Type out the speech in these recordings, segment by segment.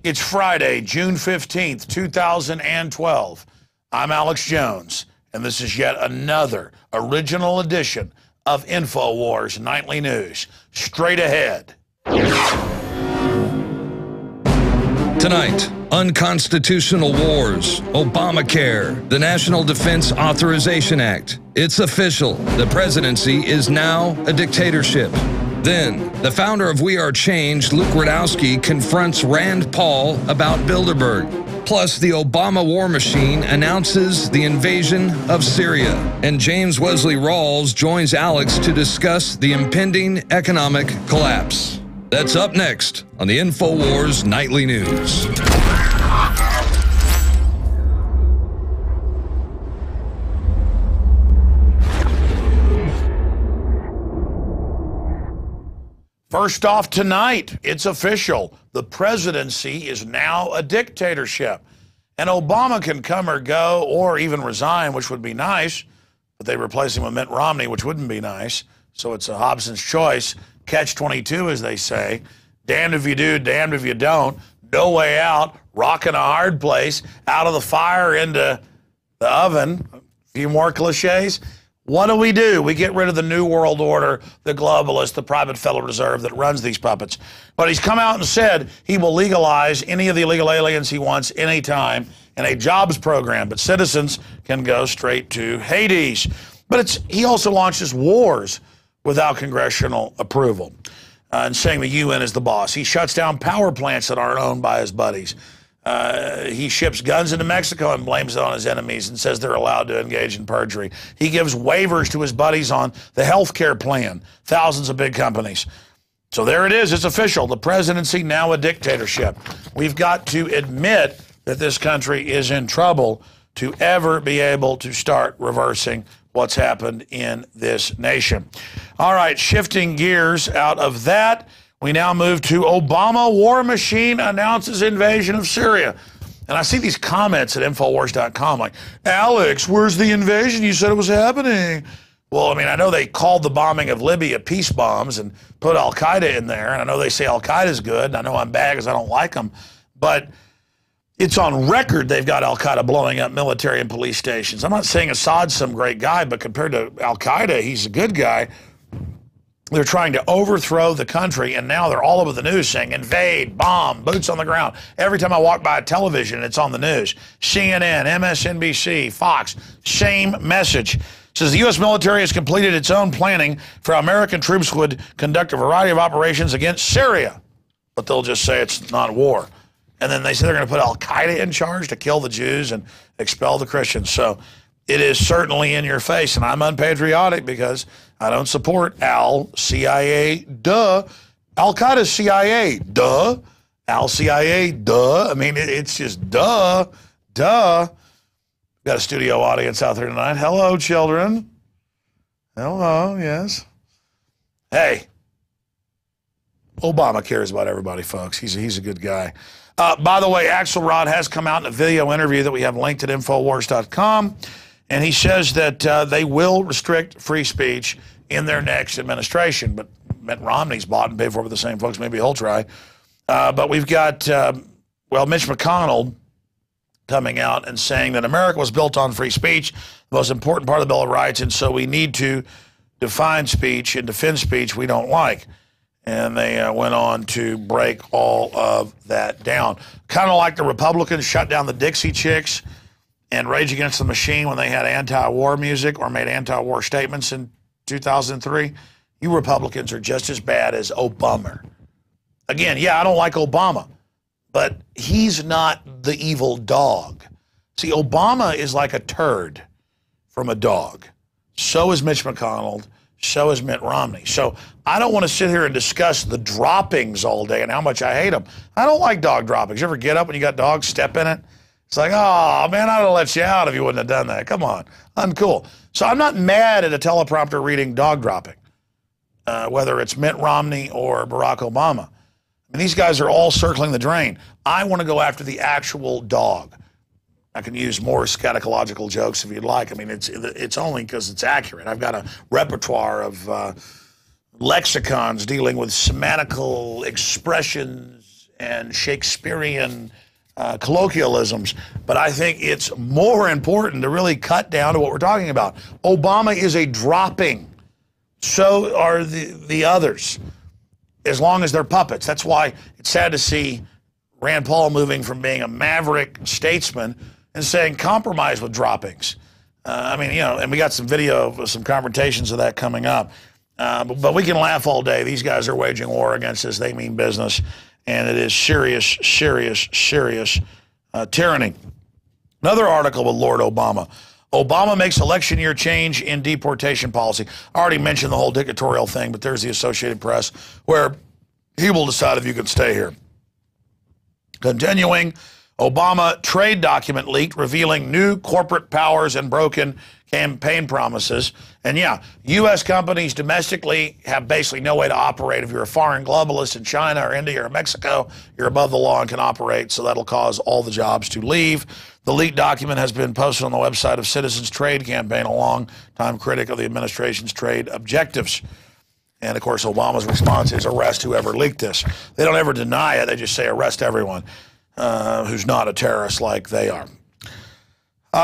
It's Friday, June 15th, 2012. I'm Alex Jones, and this is yet another original edition of Infowars Nightly News. Straight ahead. Tonight, unconstitutional wars, Obamacare, the National Defense Authorization Act. It's official. The presidency is now a dictatorship. Then, the founder of We Are Change, Luke Rudkowski, confronts Rand Paul about Bilderberg. Plus, the Obama war machine announces the invasion of Syria. And James Wesley Rawles joins Alex to discuss the impending economic collapse. That's up next on the Infowars Nightly News. First off tonight, it's official. The presidency is now a dictatorship. And Obama can come or go or even resign, which would be nice, but they replace him with Mitt Romney, which wouldn't be nice. So it's a Hobson's choice. Catch-22, as they say. Damned if you do, damned if you don't. No way out. Rock in a hard place. Out of the fire into the oven. A few more cliches. What do? We get rid of the New World Order, the globalists, the private Federal Reserve that runs these puppets. But he's come out and said he will legalize any of the illegal aliens he wants anytime in a jobs program. But citizens can go straight to Hades. But he also launches wars without congressional approval, and saying the UN is the boss. He shuts down power plants that aren't owned by his buddies. He ships guns into Mexico and blames it on his enemies and says they're allowed to engage in perjury. He gives waivers to his buddies on the health care plan, thousands of big companies. So there it is. It's official. The presidency, now a dictatorship. We've got to admit that this country is in trouble to ever be able to start reversing what's happened in this nation. All right, shifting gears out of that, we now move to Obama war machine announces invasion of Syria. And I see these comments at Infowars.com like, Alex, where's the invasion? You said it was happening. Well, I mean, I know they called the bombing of Libya peace bombs and put Al-Qaeda in there. And I know they say Al-Qaeda's good. And I know I'm bad because I don't like them. But it's on record they've got Al-Qaeda blowing up military and police stations. I'm not saying Assad's some great guy, but compared to Al-Qaeda, he's a good guy. They're trying to overthrow the country, and now they're all over the news saying, invade, bomb, boots on the ground. Every time I walk by a television, it's on the news. CNN, MSNBC, Fox, same message. It says the U.S. military has completed its own planning for how American troops would conduct a variety of operations against Syria. But they'll just say it's not war. And then they say they're going to put Al-Qaeda in charge to kill the Jews and expel the Christians. So it is certainly in your face. And I'm unpatriotic because I don't support Al-CIA, duh. Al-Qaeda's CIA, duh. Al-CIA, duh. I mean, it's just duh. Got a studio audience out there tonight. Hello, children. Hello, yes. Hey, Obama cares about everybody, folks. He's a good guy. By the way, Axelrod has come out in a video interview that we have linked at Infowars.com, and he says that they will restrict free speech in their next administration. But Mitt Romney's bought and paid for with the same folks. Maybe he'll try. But we've got, Mitch McConnell coming out and saying that America was built on free speech, the most important part of the Bill of Rights, and so we need to define speech and defend speech we don't like. And they went on to break all of that down. Kind of like the Republicans shut down the Dixie Chicks and Rage Against the Machine when they had anti-war music or made anti-war statements in 2003. You Republicans are just as bad as Obama. Again, yeah, I don't like Obama, but he's not the evil dog. See, Obama is like a turd from a dog. So is Mitch McConnell. So is Mitt Romney. So I don't want to sit here and discuss the droppings all day and how much I hate them. I don't like dog droppings. You ever get up when you got dogs, step in it? It's like, oh, man, I'd have let you out if you wouldn't have done that. Come on. Uncool. So I'm not mad at a teleprompter reading dog dropping, whether it's Mitt Romney or Barack Obama. I mean, these guys are all circling the drain. I want to go after the actual dog. I can use more scatological jokes if you'd like. I mean, it's only because it's accurate. I've got a repertoire of lexicons dealing with semantical expressions and Shakespearean colloquialisms, but I think it's more important to really cut down to what we're talking about. Obama is a dropping. So are the others, as long as they're puppets. That's why it's sad to see Rand Paul moving from being a maverick statesman and saying compromise with droppings. I mean, you know, and we got some video of some confrontations of that coming up. But we can laugh all day. These guys are waging war against us. They mean business. And it is serious, serious, serious tyranny. Another article with Lord Obama. Obama makes election year change in deportation policy. I already mentioned the whole dictatorial thing, but there's the Associated Press, where he will decide if you can stay here. Continuing, Obama trade document leaked revealing new corporate powers and broken campaign promises. And yeah, U.S. companies domestically have basically no way to operate. If you're a foreign globalist in China or India or Mexico, you're above the law and can operate, so that'll cause all the jobs to leave. The leaked document has been posted on the website of Citizens Trade Campaign, a long-time critic of the administration's trade objectives. And, of course, Obama's response is arrest whoever leaked this. They don't ever deny it. They just say arrest everyone who's not a terrorist like they are.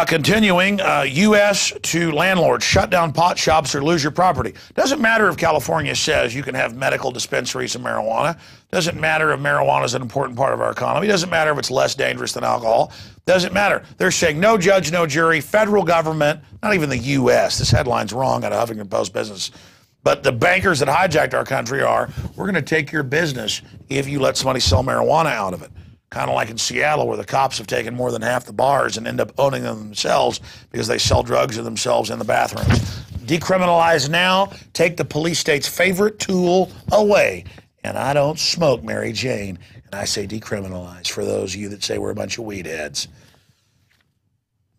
Continuing, U.S. to landlords, shut down pot shops or lose your property. Doesn't matter if California says you can have medical dispensaries of marijuana. Doesn't matter if marijuana is an important part of our economy. Doesn't matter if it's less dangerous than alcohol. Doesn't matter. They're saying no judge, no jury, federal government, not even the U.S. This headline's wrong out of Huffington Post Business. But the bankers that hijacked our country are, we're going to take your business if you let somebody sell marijuana out of it. Kind of like in Seattle, where the cops have taken more than half the bars and end up owning them themselves because they sell drugs to themselves in the bathrooms. Decriminalize now, take the police state's favorite tool away. And I don't smoke, Mary Jane, and I say decriminalize for those of you that say we're a bunch of weed heads.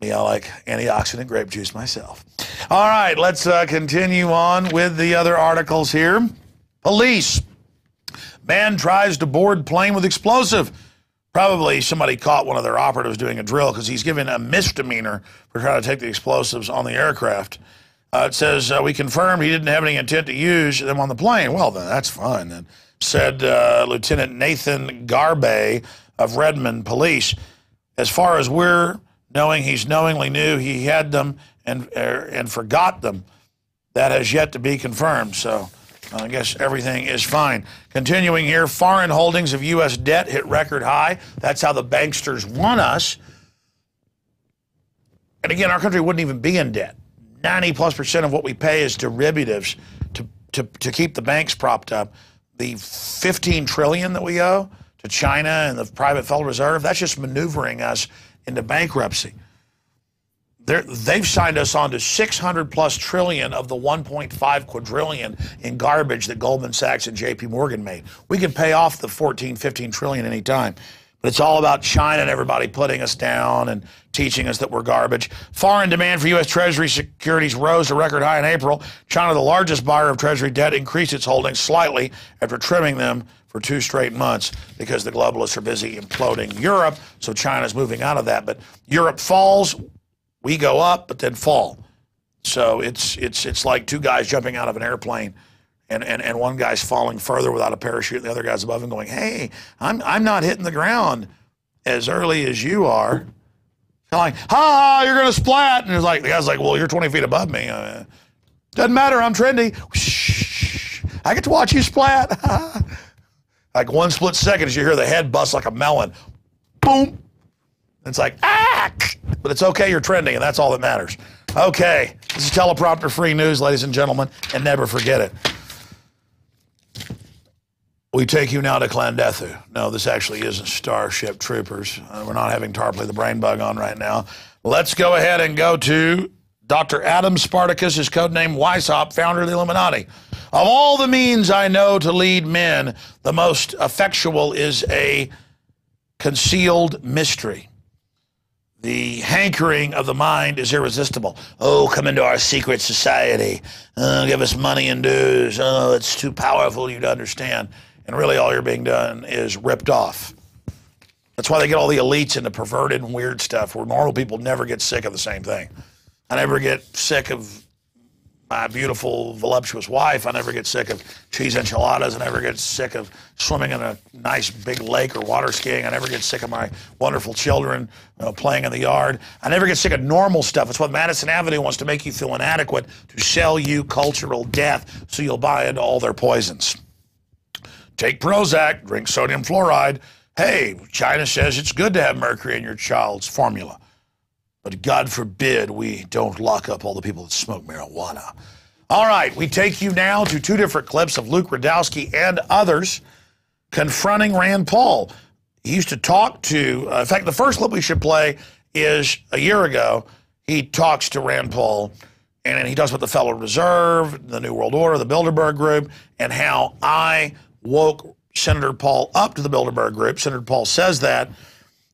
Me, I like antioxidant grape juice myself. All right, let's continue on with the other articles here. Police. Man tries to board plane with explosive. Probably somebody caught one of their operatives doing a drill because he's given a misdemeanor for trying to take the explosives on the aircraft. It says, we confirmed he didn't have any intent to use them on the plane. Well, then that's fine, then, said Lieutenant Nathan Garbe of Redmond Police. As far as we're knowing, he's knowingly knew he had them and forgot them. That has yet to be confirmed, so I guess everything is fine. Continuing here, foreign holdings of U.S. debt hit record high. That's how the banksters want us. And again, our country wouldn't even be in debt. 90+% of what we pay is derivatives to keep the banks propped up. The $15 trillion that we owe to China and the private Federal Reserve, that's just maneuvering us into bankruptcy. They've signed us on to 600+ trillion of the 1.5 quadrillion in garbage that Goldman Sachs and JP Morgan made. We could pay off the 14, 15 trillion anytime. But it's all about China and everybody putting us down and teaching us that we're garbage. Foreign demand for U.S. Treasury securities rose to record high in April. China, the largest buyer of Treasury debt, increased its holdings slightly after trimming them for 2 straight months because the globalists are busy imploding Europe, so China's moving out of that. But Europe falls, we go up, but then fall. So it's like two guys jumping out of an airplane, and one guy's falling further without a parachute, and the other guy's above him going, hey, I'm not hitting the ground as early as you are. They're like, ha, you're going to splat. And the guy's like, well, you're 20 feet above me. Doesn't matter, I'm trendy. I get to watch you splat. Like one split second as you hear the head bust like a melon. Boom. It's like, ah! But it's okay, you're trending, and that's all that matters. Okay, this is teleprompter-free news, ladies and gentlemen, and never forget it. We take you now to Clandethu. No, this actually isn't Starship Troopers. We're not having Tarpley the Brain Bug on right now. Let's go ahead and go to Dr. Adam Spartacus, his codename Weishaupt, founder of the Illuminati. Of all the means I know to lead men, the most effectual is a concealed mystery. The hankering of the mind is irresistible. Oh, come into our secret society. Oh, give us money and dues. Oh, it's too powerful for you to understand. And really all you're being done is ripped off. That's why they get all the elites into perverted and weird stuff where normal people never get sick of the same thing. I never get sick of my beautiful, voluptuous wife. I never get sick of cheese enchiladas. I never get sick of swimming in a nice big lake or water skiing. I never get sick of my wonderful children playing in the yard. I never get sick of normal stuff. It's what Madison Avenue wants to make you feel inadequate, to sell you cultural death so you'll buy into all their poisons. Take Prozac, drink sodium fluoride. Hey, China says it's good to have mercury in your child's formula. But God forbid we don't lock up all the people that smoke marijuana. All right, we take you now to two different clips of Luke Rudkowski and others confronting Rand Paul. He used to talk to, in fact, the first clip we should play is a year ago. He talks to Rand Paul, and then he talks about the Federal Reserve, the New World Order, the Bilderberg Group, and how I woke Senator Paul up to the Bilderberg Group. Senator Paul says that.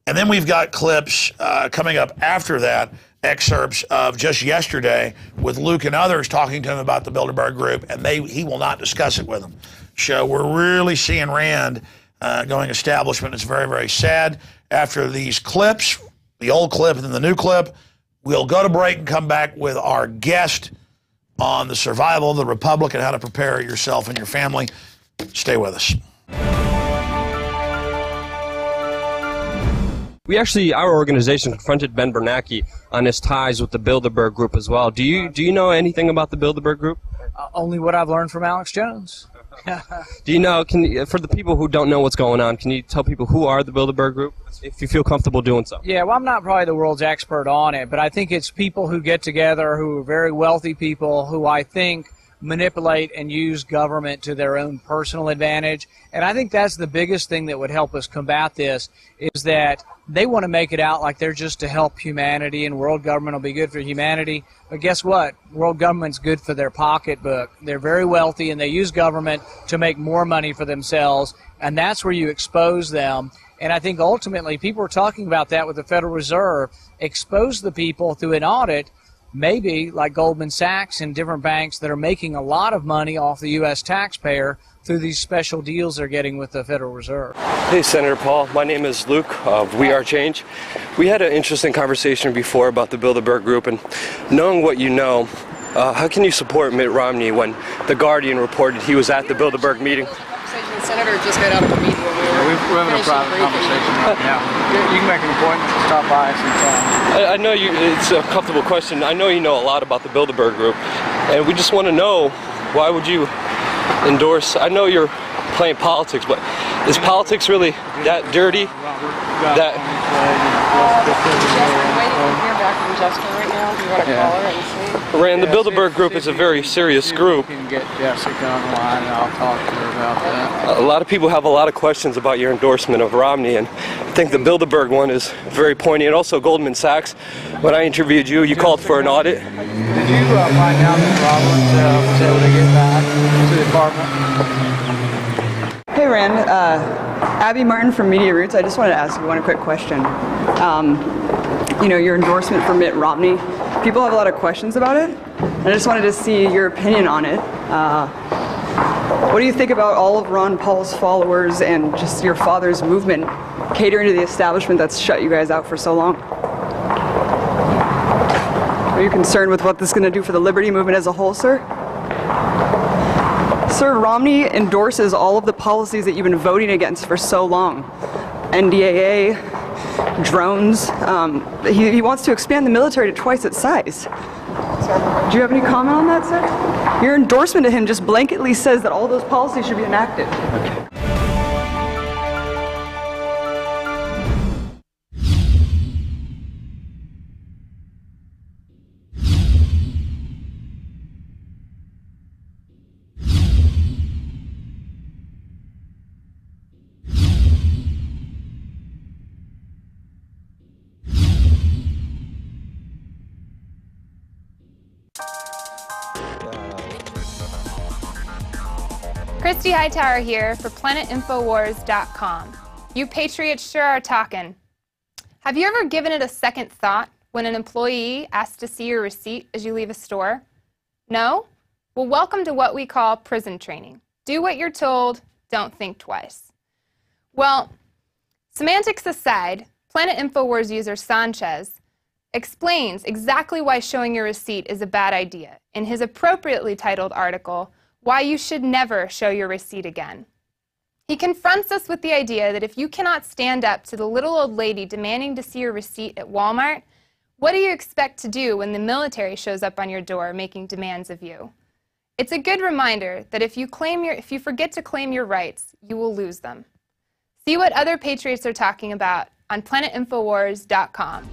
And then we've got clips coming up after that, excerpts of just yesterday with Luke and others talking to him about the Bilderberg Group, and he will not discuss it with them. So we're really seeing Rand going establishment. It's very, very sad. After these clips, the old clip and then the new clip, we'll go to break and come back with our guest on the survival of the Republic and how to prepare yourself and your family. Stay with us. Our organization confronted Ben Bernanke on his ties with the Bilderberg Group as well. Do you know anything about the Bilderberg Group? Only what I've learned from Alex Jones. Do you know, for the people who don't know what's going on, can you tell people who are the Bilderberg Group, if you feel comfortable doing so? Yeah, well, I'm not probably the world's expert on it, but I think it's people who get together who are very wealthy people who I think manipulate and use government to their own personal advantage. And I think that's the biggest thing that would help us combat this, is that they want to make it out like they're just to help humanity and world government will be good for humanity. But guess what? World government's good for their pocketbook. They're very wealthy and they use government to make more money for themselves, and that's where you expose them. And I think ultimately people are talking about that with the Federal Reserve. Expose the people through an audit, maybe like Goldman Sachs and different banks that are making a lot of money off the U.S. taxpayer through these special deals they're getting with the Federal Reserve. Hey, Senator Paul. My name is Luke of We Are Change. We had an interesting conversation before about the Bilderberg Group, and knowing what you know, how can you support Mitt Romney when The Guardian reported he was at the Bilderberg meeting? The senator just got out of a meeting. We're having a private conversation right now. You can make an appointment to stop by sometime. I know it's a comfortable question. I know you know a lot about the Bilderberg Group, and we just want to know, why would you endorse? I know you're playing politics, but is politics really that dirty? Rand, the Bilderberg Group is a very serious group. You can get Jessica on the line and I'll talk to her about that. A lot of people have a lot of questions about your endorsement of Romney, and I think the Bilderberg one is very poignant. Also, Goldman Sachs, when I interviewed you, you called for an audit. Did you find out that Robert was able to get back to the department? Hey Rand, Abby Martin from Media Roots. I just wanted to ask you one quick question. Your endorsement for Mitt Romney, people have a lot of questions about it. I just wanted to see your opinion on it. What do you think about all of Ron Paul's followers and just your father's movement catering to the establishment that's shut you guys out for so long? Are you concerned with what this is going to do for the liberty movement as a whole, sir? Sir, Romney endorses all of the policies that you've been voting against for so long. NDAA, drones. He wants to expand the military to twice its size. Do you have any comment on that, sir? Your endorsement to him just blanketly says that all those policies should be enacted. Okay. Christy Hightower here for PlanetInfowars.com. You patriots sure are talking. Have you ever given it a second thought when an employee asks to see your receipt as you leave a store? No? Well, welcome to what we call prison training. Do what you're told, don't think twice. Well, semantics aside, Planet Infowars user Sanchez explains exactly why showing your receipt is a bad idea in his appropriately titled article, Why You Should Never Show Your Receipt Again. He confronts us with the idea that if you cannot stand up to the little old lady demanding to see your receipt at Walmart, what do you expect to do when the military shows up on your door making demands of you? It's a good reminder that if you forget to claim your rights, you will lose them. See what other patriots are talking about on planetinfowars.com.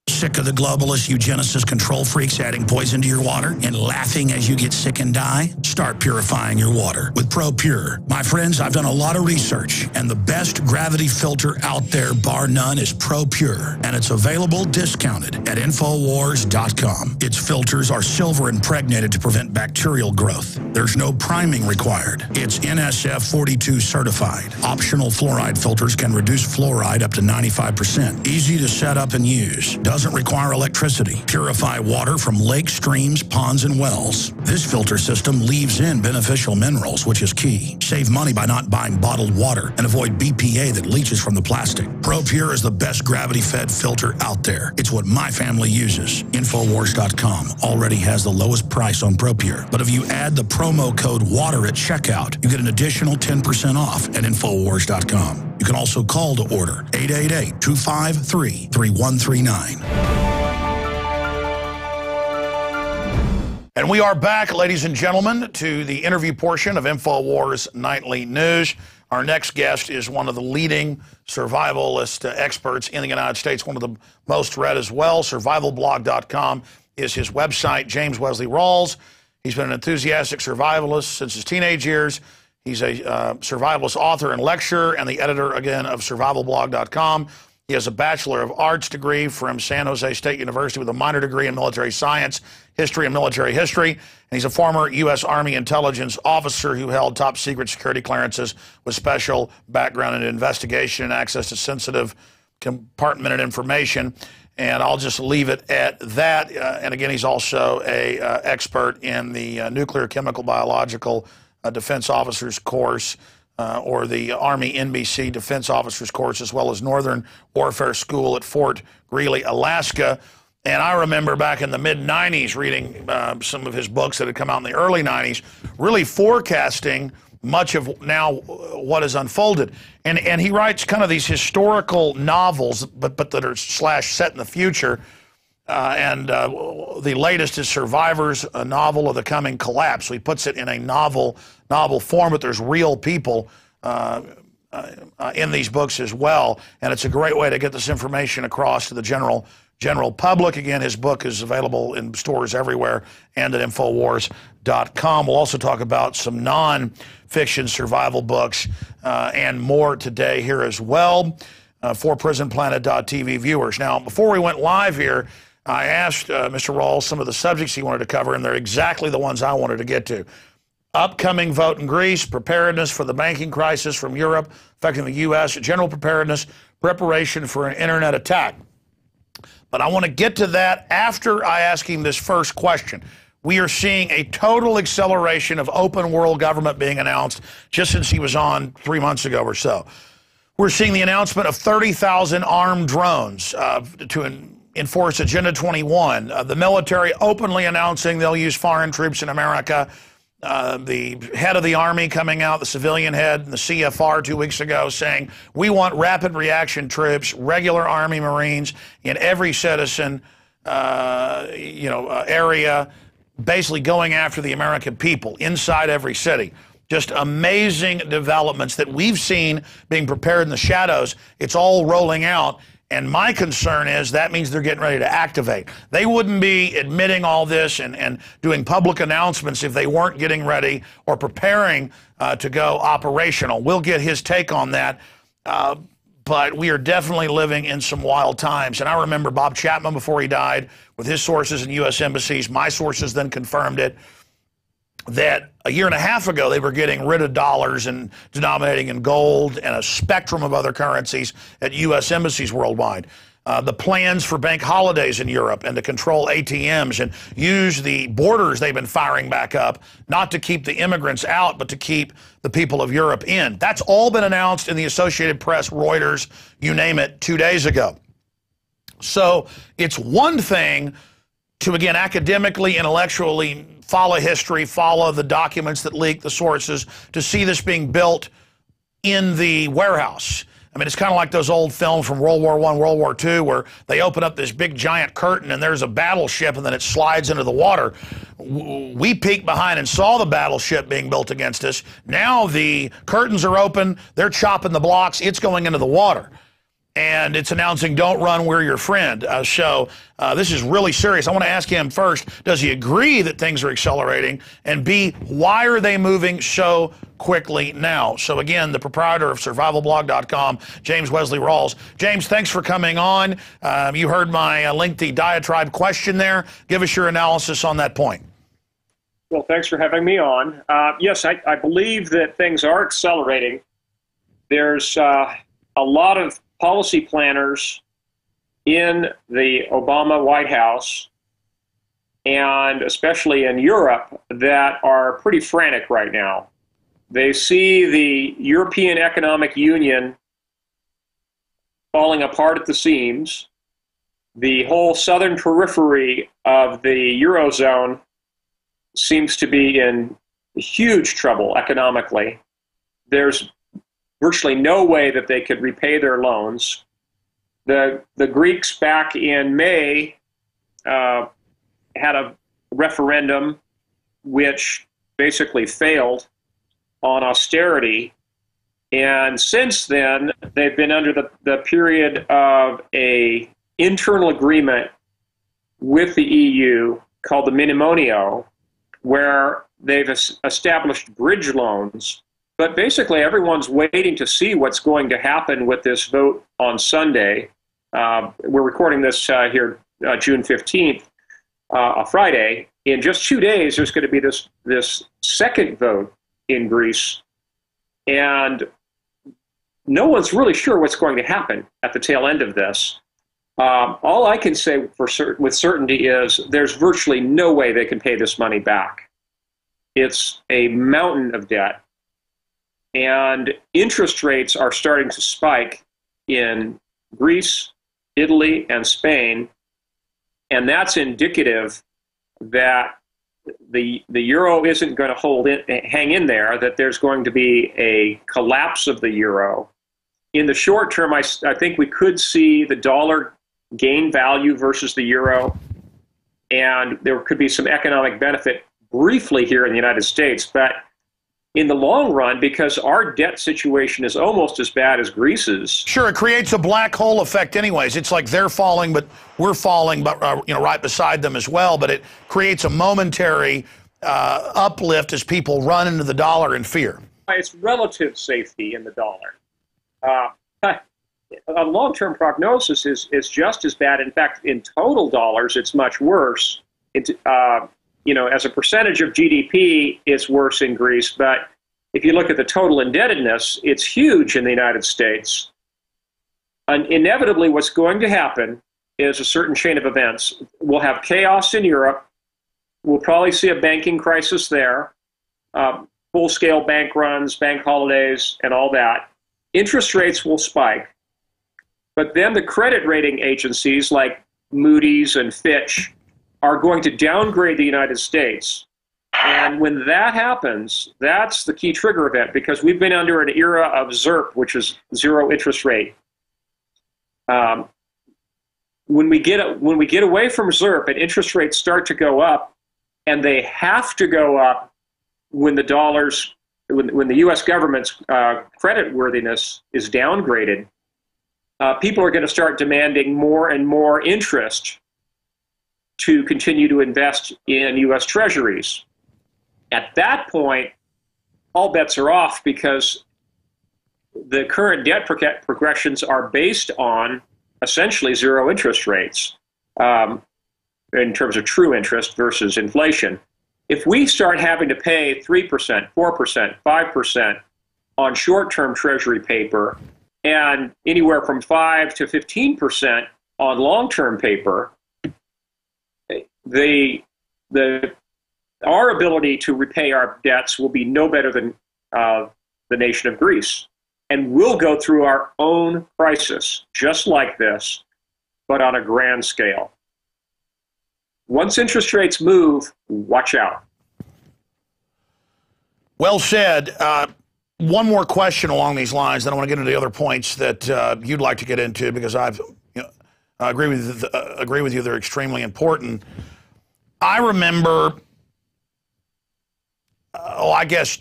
Sick of the globalists, eugenicists, control freaks adding poison to your water and laughing as you get sick and die? Start purifying your water with ProPure. My friends, I've done a lot of research, and the best gravity filter out there, bar none, is ProPure, and it's available discounted at Infowars.com. Its filters are silver impregnated to prevent bacterial growth. There's no priming required. It's NSF 42 certified. Optional fluoride filters can reduce fluoride up to 95%. Easy to set up and use. Doesn't require electricity. Purify water from lakes, streams, ponds, and wells. This filter system leaves in beneficial minerals, which is key. Save money by not buying bottled water and avoid BPA that leaches from the plastic. ProPure is the best gravity-fed filter out there. It's what my family uses. Infowars.com already has the lowest price on ProPure. But if you add the promo code WATER at checkout, you get an additional 10% off at Infowars.com. You can also call to order 888-253-3139. And we are back, ladies and gentlemen, to the interview portion of Infowars Nightly News. Our next guest is one of the leading survivalist experts in the United States, one of the most read as well. Survivalblog.com is his website. James Wesley Rawles. He's been an enthusiastic survivalist since his teenage years. He's a survivalist author and lecturer and the editor, again, of survivalblog.com. He has a Bachelor of Arts degree from San Jose State University with a minor degree in military science, history, and military history. And he's a former U.S. Army intelligence officer who held top secret security clearances with special background in investigation and access to sensitive compartmented information. And I'll just leave it at that. And again, he's also a expert in the nuclear, chemical, biological defense officers course, or the Army NBC Defense Officers course, as well as Northern Warfare School at Fort Greely, Alaska. And I remember back in the mid-'90s reading some of his books that had come out in the early '90s, really forecasting much of now what has unfolded. And he writes kind of these historical novels, but that are set in the future. The latest is Survivors, a novel of the coming collapse. So he puts it in a novel form, but there's real people in these books as well. And it's a great way to get this information across to the general public. Again, his book is available in stores everywhere and at Infowars.com. We'll also talk about some non-fiction survival books and more today here as well for PrisonPlanet.tv viewers. Now, before we went live here, I asked Mr. Rawles some of the subjects he wanted to cover, and they're exactly the ones I wanted to get to. Upcoming vote in Greece, preparedness for the banking crisis from Europe affecting the U.S., general preparedness, preparation for an internet attack. But I want to get to that after I ask him this first question. We are seeing a total acceleration of open world government being announced just since he was on 3 months ago or so. We're seeing the announcement of 30,000 armed drones to enforce Agenda 21. The military openly announcing they'll use foreign troops in America. The head of the Army coming out, the civilian head, and the CFR 2 weeks ago saying, we want rapid reaction troops, regular Army Marines in every citizen area, basically going after the American people inside every city. Just amazing developments that we've seen being prepared in the shadows. It's all rolling out. And my concern is that means they're getting ready to activate. They wouldn't be admitting all this and doing public announcements if they weren't getting ready or preparing to go operational. We'll get his take on that. But we are definitely living in some wild times. And I remember Bob Chapman before he died with his sources in U.S. embassies. My sources then confirmed it, that a year and a half ago they were getting rid of dollars and denominating in gold and a spectrum of other currencies at U.S. embassies worldwide. the plans for bank holidays in Europe and to control ATMs and use the borders they've been firing back up, not to keep the immigrants out, but to keep the people of Europe in. That's all been announced in the Associated Press, Reuters, you name it, 2 days ago. So it's one thing to, again, academically, intellectually follow history, follow the documents that leak, the sources, to see this being built in the warehouse. I mean, it's kind of like those old films from World War I, World War II, where they open up this big giant curtain and there's a battleship and then it slides into the water. We peeked behind and saw the battleship being built against us. Now the curtains are open, they're chopping the blocks, it's going into the water. And it's announcing, don't run, we're your friend. This is really serious. I want to ask him first, does he agree that things are accelerating? And B, why are they moving so quickly now? So again, the proprietor of survivalblog.com, James Wesley Rawles. James, thanks for coming on. You heard my lengthy diatribe question there. Give us your analysis on that point. Well, thanks for having me on. Yes, I believe that things are accelerating. There's a lot of policy planners in the Obama White House, and especially in Europe, that are pretty frantic right now. They see the European Economic Union falling apart at the seams. The whole southern periphery of the Eurozone seems to be in huge trouble economically. There's virtually no way that they could repay their loans. The Greeks back in May had a referendum which basically failed on austerity. And since then, they've been under the period of an internal agreement with the EU called the Minimonio, where they've established bridge loans. But basically, everyone's waiting to see what's going to happen with this vote on Sunday. We're recording this here June 15th, a Friday. In just 2 days, there's going to be this second vote in Greece. And no one's really sure what's going to happen at the tail end of this. All I can say with certainty is there's virtually no way they can pay this money back. It's a mountain of debt. And interest rates are starting to spike in Greece, Italy, and Spain. And that's indicative that the euro isn't going to hang in there, that there's going to be a collapse of the euro. In the short term, I think we could see the dollar gain value versus the euro. And there could be some economic benefit briefly here in the United States. But in the long run, because our debt situation is almost as bad as Greece's. Sure, it creates a black hole effect anyways. It's like they're falling, but we're falling, but right beside them as well. But it creates a momentary uplift as people run into the dollar in fear. It's relative safety in the dollar. A long-term prognosis is just as bad. In fact, in total dollars, it's much worse. As a percentage of GDP, it's worse in Greece. But if you look at the total indebtedness, it's huge in the United States. And inevitably, what's going to happen is a certain chain of events. We'll have chaos in Europe. We'll probably see a banking crisis there, full-scale bank runs, bank holidays, and all that. Interest rates will spike. But then the credit rating agencies like Moody's and Fitch are going to downgrade the United States. And when that happens, that's the key trigger event, because we've been under an era of ZIRP, which is zero interest rate. When we get away from ZIRP and interest rates start to go up, and they have to go up when the U.S. government's credit worthiness is downgraded, people are going to start demanding more and more interest to continue to invest in U.S. treasuries. At that point, all bets are off, because the current debt progressions are based on essentially zero interest rates in terms of true interest versus inflation. If we start having to pay 3%, 4%, 5% on short-term treasury paper, and anywhere from 5 to 15% on long-term paper, our ability to repay our debts will be no better than the nation of Greece. And we'll go through our own crisis, just like this, but on a grand scale. Once interest rates move, watch out. Well said. One more question along these lines, then I want to get into the other points that you'd like to get into, because I agree with you. They're extremely important. I remember, I guess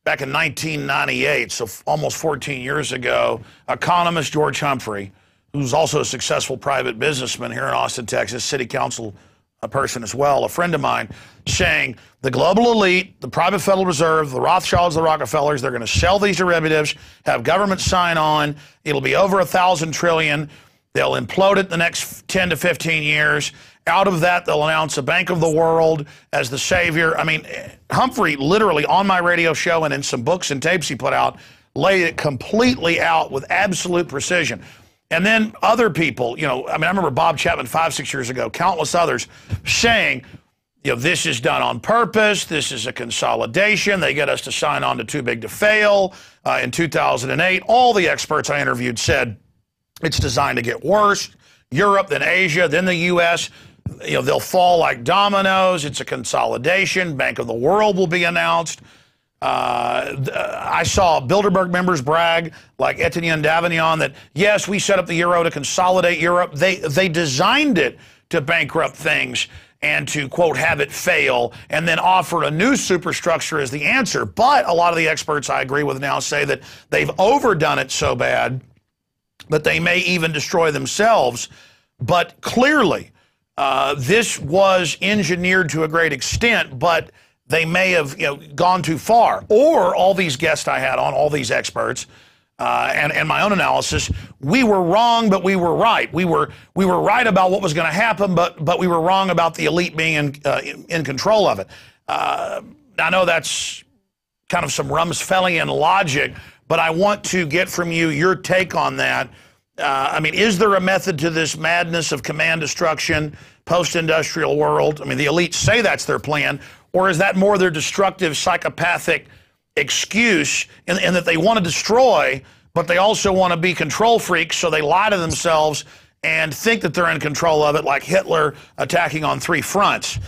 back in 1998, so almost 14 years ago, economist George Humphrey, who's also a successful private businessman here in Austin, Texas, city council person as well, a friend of mine, saying the global elite, the private Federal Reserve, the Rothschilds, the Rockefellers, they're going to sell these derivatives, have government sign on. It'll be over $1,000 trillion. They'll implode it in the next 10 to 15 years. Out of that, they'll announce a Bank of the World as the savior. I mean, Humphrey literally on my radio show and in some books and tapes he put out, laid it completely out with absolute precision. And then other people, I remember Bob Chapman 5-6 years ago, countless others saying, this is done on purpose. This is a consolidation. They get us to sign on to too big to fail. In 2008, all the experts I interviewed said it's designed to get worse. Europe, then Asia, then the U.S., they'll fall like dominoes. It's a consolidation. Bank of the World will be announced. I saw Bilderberg members brag, like Etienne Davignon, that yes, we set up the euro to consolidate Europe. They designed it to bankrupt things and to, quote, have it fail, and then offer a new superstructure as the answer. But a lot of the experts I agree with now say that they've overdone it so bad that they may even destroy themselves. But clearly, this was engineered to a great extent, but they may have gone too far. Or all these guests I had on, all these experts, and my own analysis, we were wrong, but we were right. We were right about what was going to happen, but we were wrong about the elite being in control of it. I know that's kind of some Rumsfeldian logic, but I want to get from you your take on that. Is there a method to this madness of command destruction, post-industrial world? The elites say that's their plan. Or is that more their destructive, psychopathic excuse in that they want to destroy, but they also want to be control freaks, so they lie to themselves and think that they're in control of it, like Hitler attacking on 3 fronts?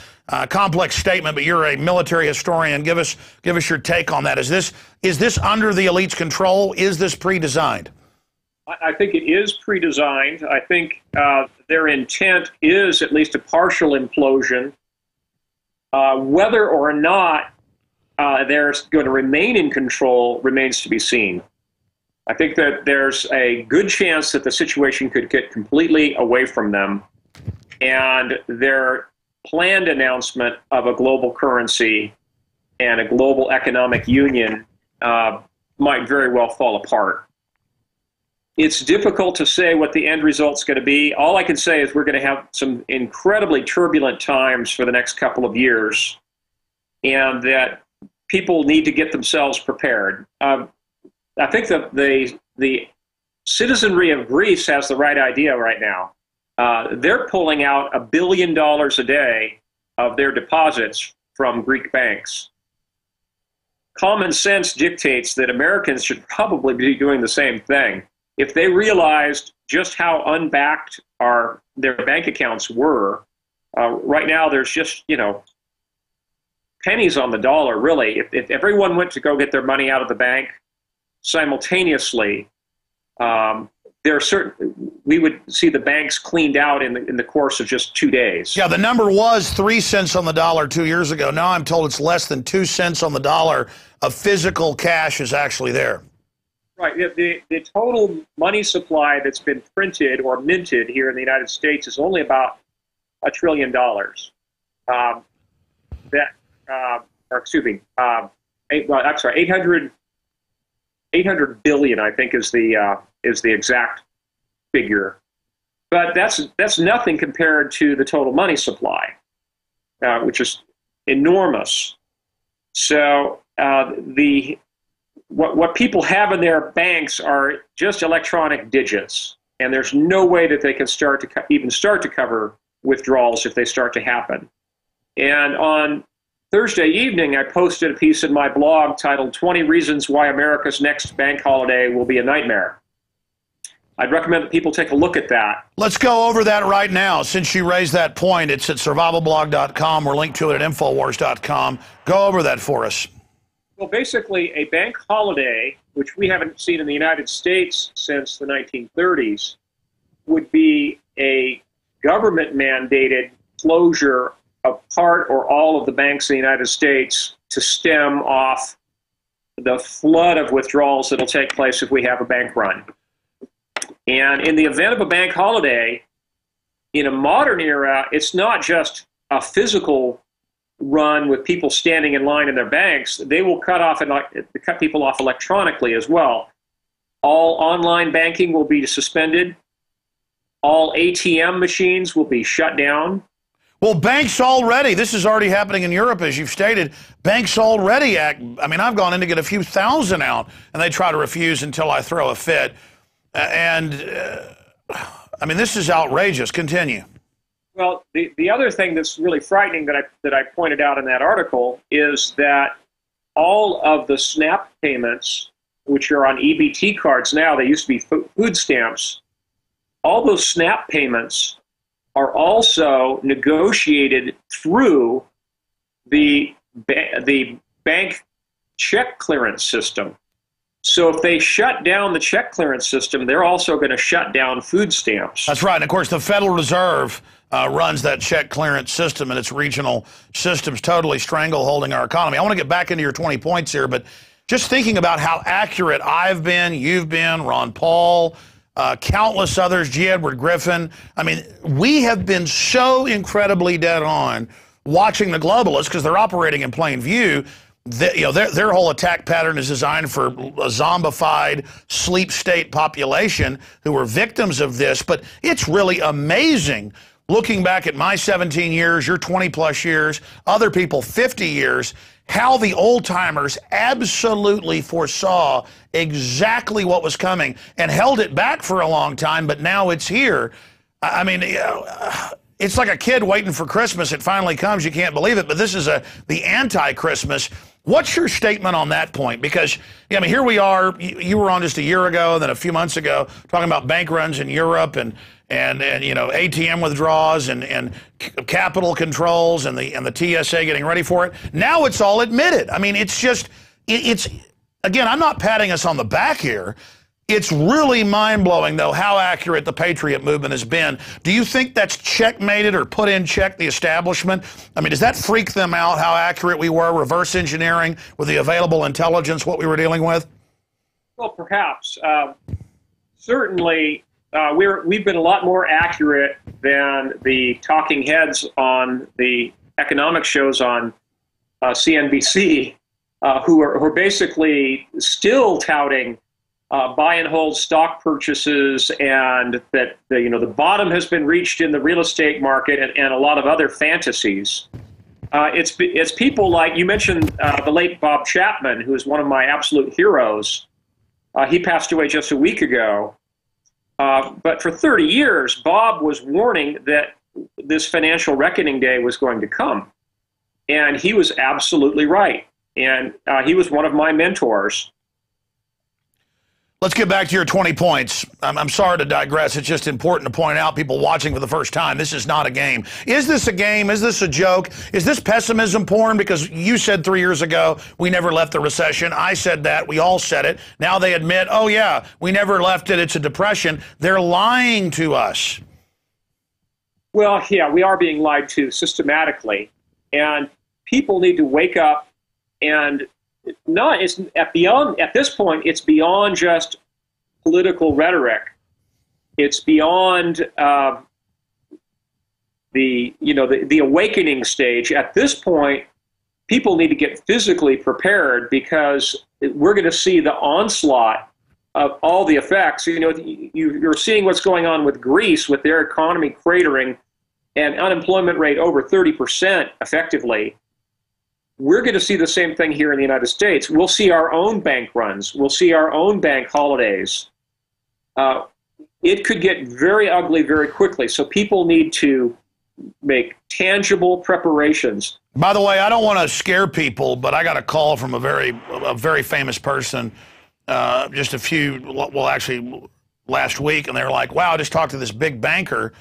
Complex statement, but you're a military historian. Give us your take on that. Is this under the elite's control? Is this pre-designed? I think it is pre-designed. I think their intent is at least a partial implosion. Whether or not they're going to remain in control remains to be seen. I think that there's a good chance that the situation could get completely away from them, and their planned announcement of a global currency and a global economic union might very well fall apart. It's difficult to say what the end result's going to be. All I can say is we're going to have some incredibly turbulent times for the next couple of years, and that people need to get themselves prepared. I think that the citizenry of Greece has the right idea right now. They're pulling out $1 billion a day of their deposits from Greek banks. Common sense dictates that Americans should probably be doing the same thing. If they realized just how unbacked their bank accounts were, right now there's just, pennies on the dollar, really. If everyone went to go get their money out of the bank simultaneously, we would see the banks cleaned out in the course of just 2 days. Yeah, the number was 3 cents on the dollar 2 years ago. Now I'm told it's less than 2 cents on the dollar of physical cash is actually there. Right. The total money supply that's been printed or minted here in the United States is only about $1 trillion. I'm sorry, 800 billion, I think, is the exact figure. But that's nothing compared to the total money supply, which is enormous. So what people have in their banks are just electronic digits, and there's no way that they can even start to cover withdrawals if they start to happen. And on Thursday evening, I posted a piece in my blog titled 20 Reasons Why America's Next Bank Holiday Will Be a Nightmare. I'd recommend that people take a look at that. Let's go over that right now. Since you raised that point, it's at survivalblog.com. We're linked to it at Infowars.com. Go over that for us. Well, basically, a bank holiday, which we haven't seen in the United States since the 1930s, would be a government-mandated closure of part or all of the banks in the United States to stem off the flood of withdrawals that will take place if we have a bank run. And in the event of a bank holiday, in a modern era, it's not just a physical run with people standing in line in their banks. They will cut people off electronically as well. All online banking will be suspended. All ATM machines will be shut down. Well, banks already, this is already happening in Europe, as you've stated. Banks already act, I mean, I've gone in to get a few thousand out, and they try to refuse until I throw a fit. I mean, this is outrageous. Continue. Well, the other thing that's really frightening that I pointed out in that article is that all of the SNAP payments, which are on EBT cards now, they used to be food stamps, all those SNAP payments are also negotiated through the bank check clearance system. So if they shut down the check clearance system, they're also going to shut down food stamps. That's right. And of course, the Federal Reserve runs that check clearance system, and its regional systems totally strangleholding our economy. I want to get back into your 20 points here, but just thinking about how accurate I've been, you've been, Ron Paul, countless others, G. Edward Griffin. I mean, we have been so incredibly dead on watching the globalists because they're operating in plain view. Their whole attack pattern is designed for a zombified sleep state population who are victims of this. But it's really amazing looking back at my 17 years, your 20 plus years, other people 50 years, how the old timers absolutely foresaw exactly what was coming and held it back for a long time. But now it's here. I mean, it's like a kid waiting for Christmas. It finally comes. You can't believe it. But this is the anti-Christmas. What's your statement on that point? Because, I mean, here we are. You were on just a year ago, then a few months ago, talking about bank runs in Europe and you know, ATM withdrawals and capital controls and the TSA getting ready for it. Now it's all admitted. I mean, it's just, it's again, I'm not patting us on the back here. It's really mind-blowing, though, how accurate the Patriot movement has been. Do you think that's checkmated or put in check the establishment? I mean, does that freak them out, how accurate we were, reverse engineering with the available intelligence, what we were dealing with? Well, perhaps. Certainly, we've been a lot more accurate than the talking heads on the economic shows on CNBC, who are basically still touting buy and hold stock purchases, and that the bottom has been reached in the real estate market, and a lot of other fantasies. It's people like you mentioned, the late Bob Chapman, who is one of my absolute heroes. He passed away just a week ago. But for 30 years, Bob was warning that this financial reckoning day was going to come, and he was absolutely right. And he was one of my mentors. Let's get back to your 20 points. I'm sorry to digress. It's just important to point out, people watching for the first time, this is not a game. Is this a game? Is this a joke? Is this pessimism porn? Because you said 3 years ago, we never left the recession. I said that. We all said it. Now they admit, oh, yeah, we never left it. It's a depression. They're lying to us. Well, yeah, we are being lied to systematically. And people need to wake up and at this point, it's beyond just political rhetoric. It's beyond the awakening stage. At this point, people need to get physically prepared, because we're going to see the onslaught of all the effects. You're seeing what's going on with Greece, with their economy cratering and unemployment rate over 30% effectively. We're going to see the same thing here in the United States. We'll see our own bank runs. We'll see our own bank holidays. it could get very ugly very quickly. So people need to make tangible preparations. By the way, I don't want to scare people, but I got a call from a very famous person just actually last week, and they were like, wow, I just talked to this big banker,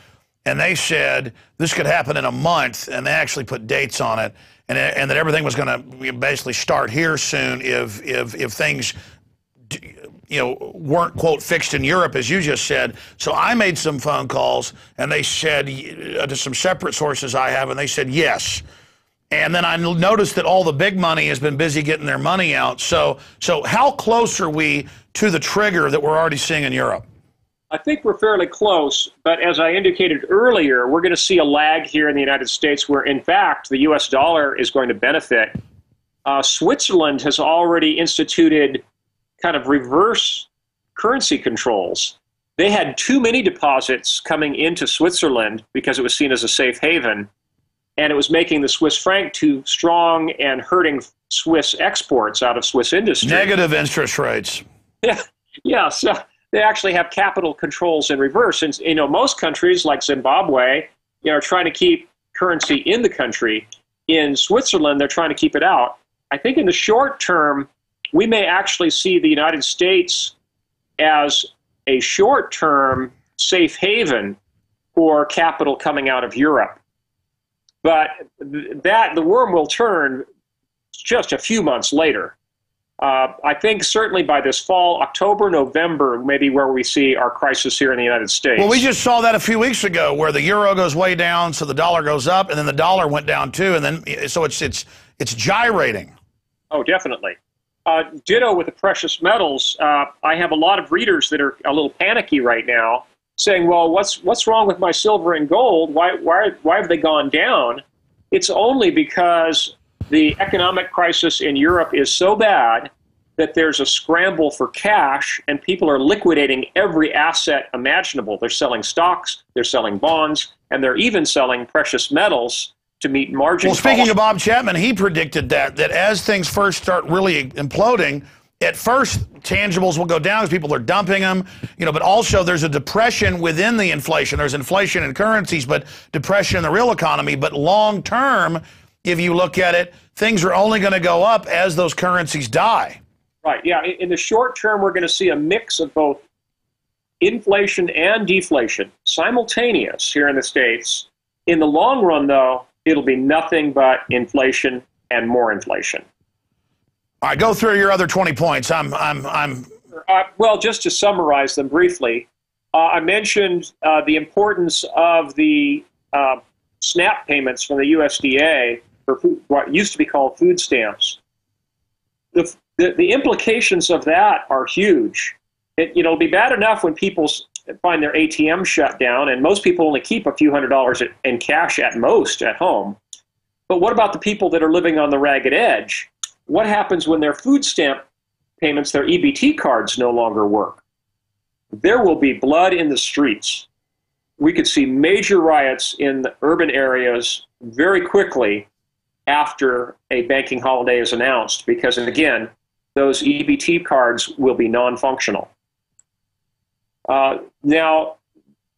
and they said this could happen in a month, and they actually put dates on it, and that everything was going to basically start here soon if things weren't, quote, fixed in Europe, as you just said. So I made some phone calls, and they said, to some separate sources I have, and they said yes. And then I noticed that all the big money has been busy getting their money out. So how close are we to the trigger that we're already seeing in Europe? I think we're fairly close, but as I indicated earlier, we're going to see a lag here in the United States where, in fact, the U.S. dollar is going to benefit. Switzerland has already instituted kind of reverse currency controls. They had too many deposits coming into Switzerland because it was seen as a safe haven, and it was making the Swiss franc too strong and hurting Swiss exports out of Swiss industry. Negative interest rates. Yeah. So they actually have capital controls in reverse. And, most countries like Zimbabwe, are trying to keep currency in the country. In Switzerland, they're trying to keep it out. I think in the short term, we may actually see the United States as a short-term safe haven for capital coming out of Europe. But the worm will turn just a few months later. I think certainly by this fall, October, November, maybe where we see our crisis here in the United States. Well, we just saw that a few weeks ago where the euro goes way down, so the dollar goes up, and then the dollar went down too, and then so it's gyrating. Oh, definitely. Ditto with the precious metals. I have a lot of readers that are a little panicky right now, saying, "Well, what's wrong with my silver and gold? Why have they gone down?" It's only because the economic crisis in Europe is so bad that there's a scramble for cash, and people are liquidating every asset imaginable. They're selling stocks, they're selling bonds, and they're even selling precious metals to meet margin calls. Well, speaking of Bob Chapman, he predicted that as things first start really imploding, at first tangibles will go down because people are dumping them, but also there's a depression within the inflation. There's inflation in currencies, but depression in the real economy. But long term, if you look at it, things are only going to go up as those currencies die. Right, yeah. In the short term, we're going to see a mix of both inflation and deflation simultaneous here in the States. In the long run, though, it'll be nothing but inflation and more inflation. All right, go through your other 20 points. Well, just to summarize them briefly, I mentioned the importance of the SNAP payments from the USDA for what used to be called food stamps. The implications of that are huge. It'll be bad enough when people find their ATM shut down, and most people only keep a few $100s in cash at most at home. But what about the people that are living on the ragged edge? What happens when their food stamp payments, their EBT cards, no longer work? There will be blood in the streets. We could see major riots in the urban areas very quickly after a banking holiday is announced, because, again, those EBT cards will be non-functional. Now,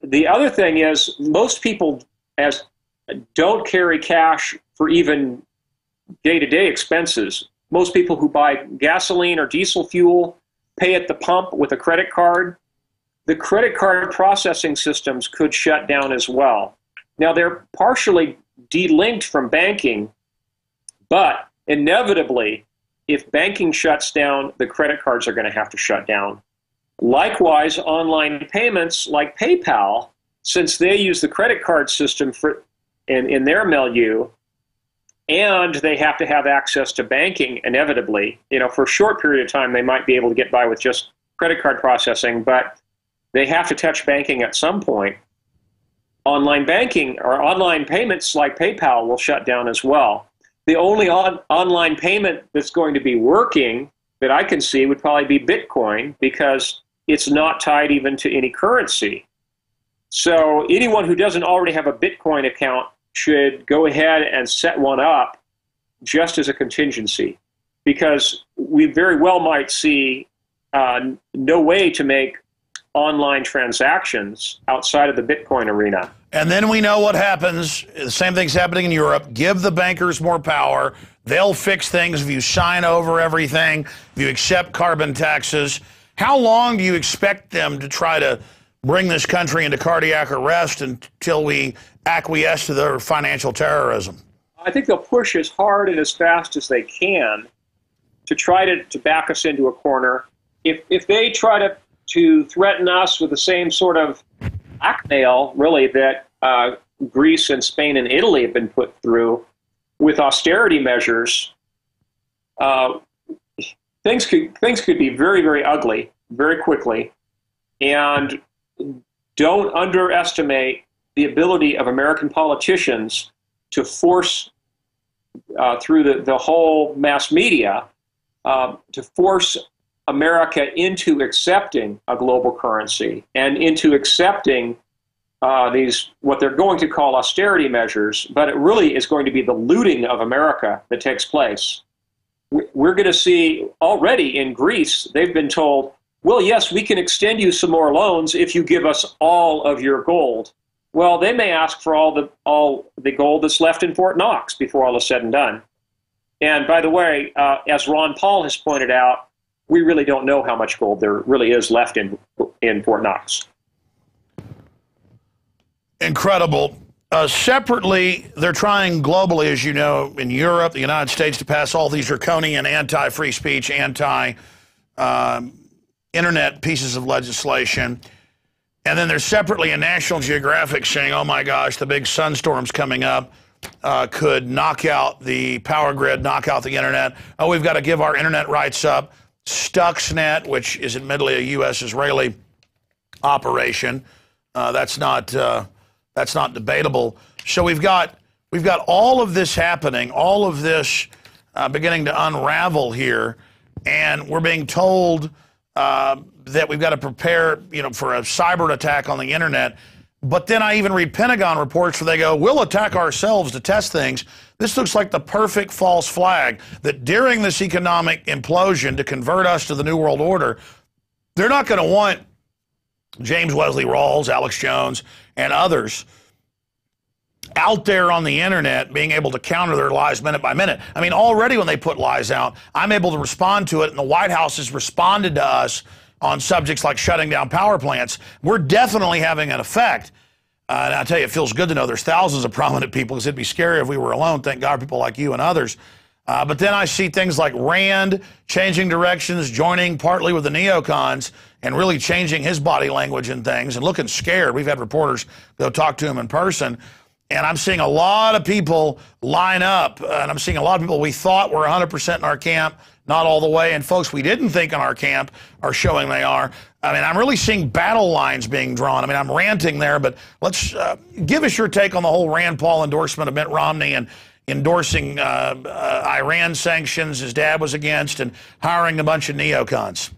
the other thing is most people don't carry cash for even day-to-day expenses. Most people who buy gasoline or diesel fuel pay at the pump with a credit card. The credit card processing systems could shut down as well. Now, they're partially delinked from banking, but inevitably, if banking shuts down, the credit cards are going to have to shut down. Likewise, online payments like PayPal, since they use the credit card system in their milieu, and they have to have access to banking inevitably. For a short period of time, they might be able to get by with just credit card processing, but they have to touch banking at some point. Online banking or online payments like PayPal will shut down as well. The only online payment that's going to be working that I can see would probably be Bitcoin, because it's not tied even to any currency. So anyone who doesn't already have a Bitcoin account should go ahead and set one up just as a contingency, because we very well might see no way to make online transactions outside of the Bitcoin arena. And then we know what happens. The same thing's happening in Europe. Give the bankers more power. They'll fix things if you sign over everything, if you accept carbon taxes. How long do you expect them to try to bring this country into cardiac arrest until we acquiesce to their financial terrorism? I think they'll push as hard and as fast as they can to try to back us into a corner. If they try to threaten us with the same sort of blackmail, really, that Greece and Spain and Italy have been put through with austerity measures, things could be very, very ugly very quickly. And don't underestimate the ability of American politicians to force through the whole mass media to force America into accepting a global currency and into accepting these, what they're going to call austerity measures, but it really is going to be the looting of America that takes place. We're going to see already in Greece, they've been told, well, yes, we can extend you some more loans if you give us all of your gold. Well, they may ask for all the gold that's left in Fort Knox before all is said and done. And by the way, as Ron Paul has pointed out, we really don't know how much gold there really is left in Fort Knox. Incredible. Separately, they're trying globally, as you know, in Europe, the United States, to pass all these draconian anti-free speech, anti-internet pieces of legislation. And then there's separately a National Geographic saying, oh my gosh, the big sunstorms coming up could knock out the power grid, knock out the internet. Oh, we've got to give our internet rights up. Stuxnet, which is admittedly a U.S.-Israeli operation, that's not debatable. So we've got all of this happening, all of this beginning to unravel here, and we're being told that we've got to prepare, for a cyber attack on the internet. But then I even read Pentagon reports where they go, we'll attack ourselves to test things. This looks like the perfect false flag that during this economic implosion to convert us to the New World Order, they're not going to want James Wesley Rawles, Alex Jones, and others out there on the internet being able to counter their lies minute by minute. I mean, already when they put lies out, I'm able to respond to it, and the White House has responded to us on subjects like shutting down power plants. We're definitely having an effect. And I tell you, it feels good to know there's thousands of prominent people, because it'd be scary if we were alone. Thank God people like you and others. But then I see things like Rand changing directions, joining partly with the neocons, and really changing his body language and things, and looking scared. We've had reporters go talk to him in person. And I'm seeing a lot of people line up, and I'm seeing a lot of people we thought were 100% in our camp, not all the way, and folks we didn't think in our camp are showing they are. I mean, I'm really seeing battle lines being drawn. I mean, I'm ranting there, but let's give us your take on the whole Rand Paul endorsement of Mitt Romney and endorsing Iran sanctions his dad was against and hiring a bunch of neocons.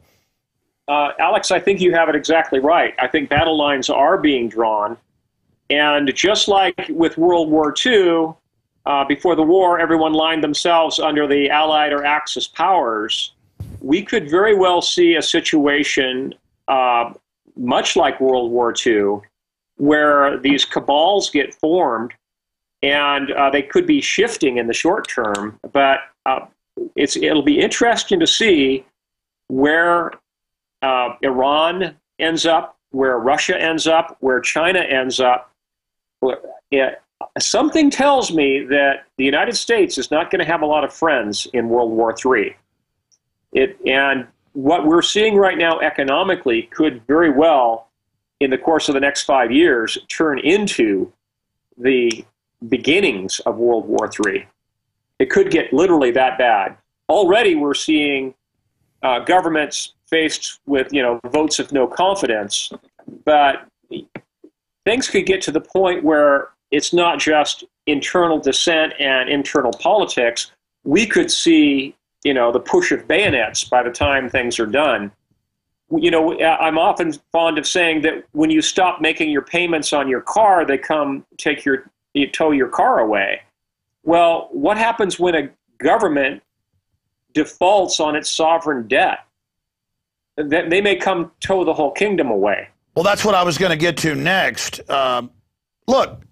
Alex, I think you have it exactly right. I think battle lines are being drawn. And just like with World War II, before the war, everyone lined themselves under the Allied or Axis powers. We could very well see a situation much like World War II, where these cabals get formed, and they could be shifting in the short term. But it'll be interesting to see where Iran ends up, where Russia ends up, where China ends up. Something tells me that the United States is not going to have a lot of friends in World War III. And what we're seeing right now economically could very well, in the course of the next 5 years, turn into the beginnings of World War III. It could get literally that bad. Already we're seeing governments faced with, votes of no confidence, but things could get to the point where it's not just internal dissent and internal politics. We could see, the push of bayonets by the time things are done. I'm often fond of saying that when you stop making your payments on your car, they come tow your car away. Well, what happens when a government defaults on its sovereign debt? that they may come tow the whole kingdom away. Well, that's what I was going to get to next. Look,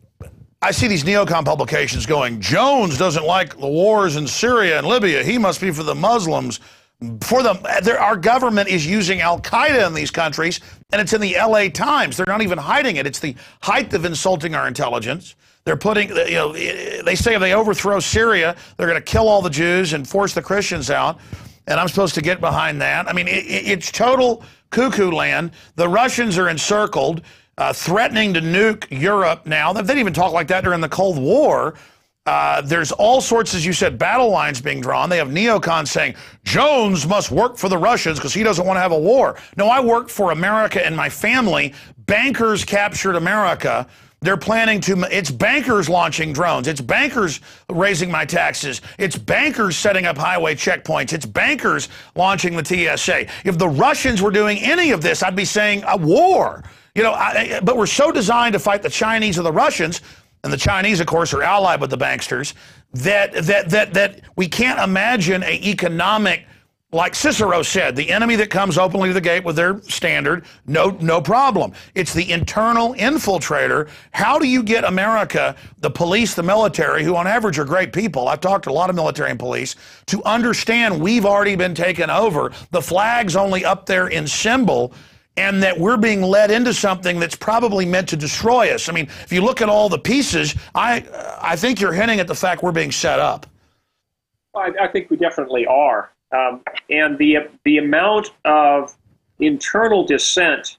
I see these neocon publications going, Jones doesn't like the wars in Syria and Libya. He must be for the Muslims. Our government is using Al-Qaeda in these countries, and it's in the LA Times. They're not even hiding it. It's the height of insulting our intelligence. They're putting, they say if they overthrow Syria, they're going to kill all the Jews and force the Christians out. And I'm supposed to get behind that. I mean, it's total cuckoo land. The Russians are encircled, threatening to nuke Europe now. They didn't even talk like that during the Cold War. There's all sorts, as you said, battle lines being drawn. They have neocons saying, Jones must work for the Russians because he doesn't want to have a war. No, I work for America and my family. Bankers captured America. They're planning to, it's bankers launching drones. It's bankers raising my taxes. It's bankers setting up highway checkpoints. It's bankers launching the TSA. If the Russians were doing any of this, I'd be saying a war. But we're so designed to fight the Chinese or the Russians, and the Chinese, of course, are allied with the banksters, that we can't imagine an economic, like Cicero said, the enemy that comes openly to the gate with their standard, no problem. It's the internal infiltrator. How do you get America, the police, the military, who on average are great people, I've talked to a lot of military and police, to understand we've already been taken over, the flag's only up there in symbol, and that we're being led into something that's probably meant to destroy us. I mean, if you look at all the pieces, I think you're hinting at the fact we're being set up. I think we definitely are. And the amount of internal dissent,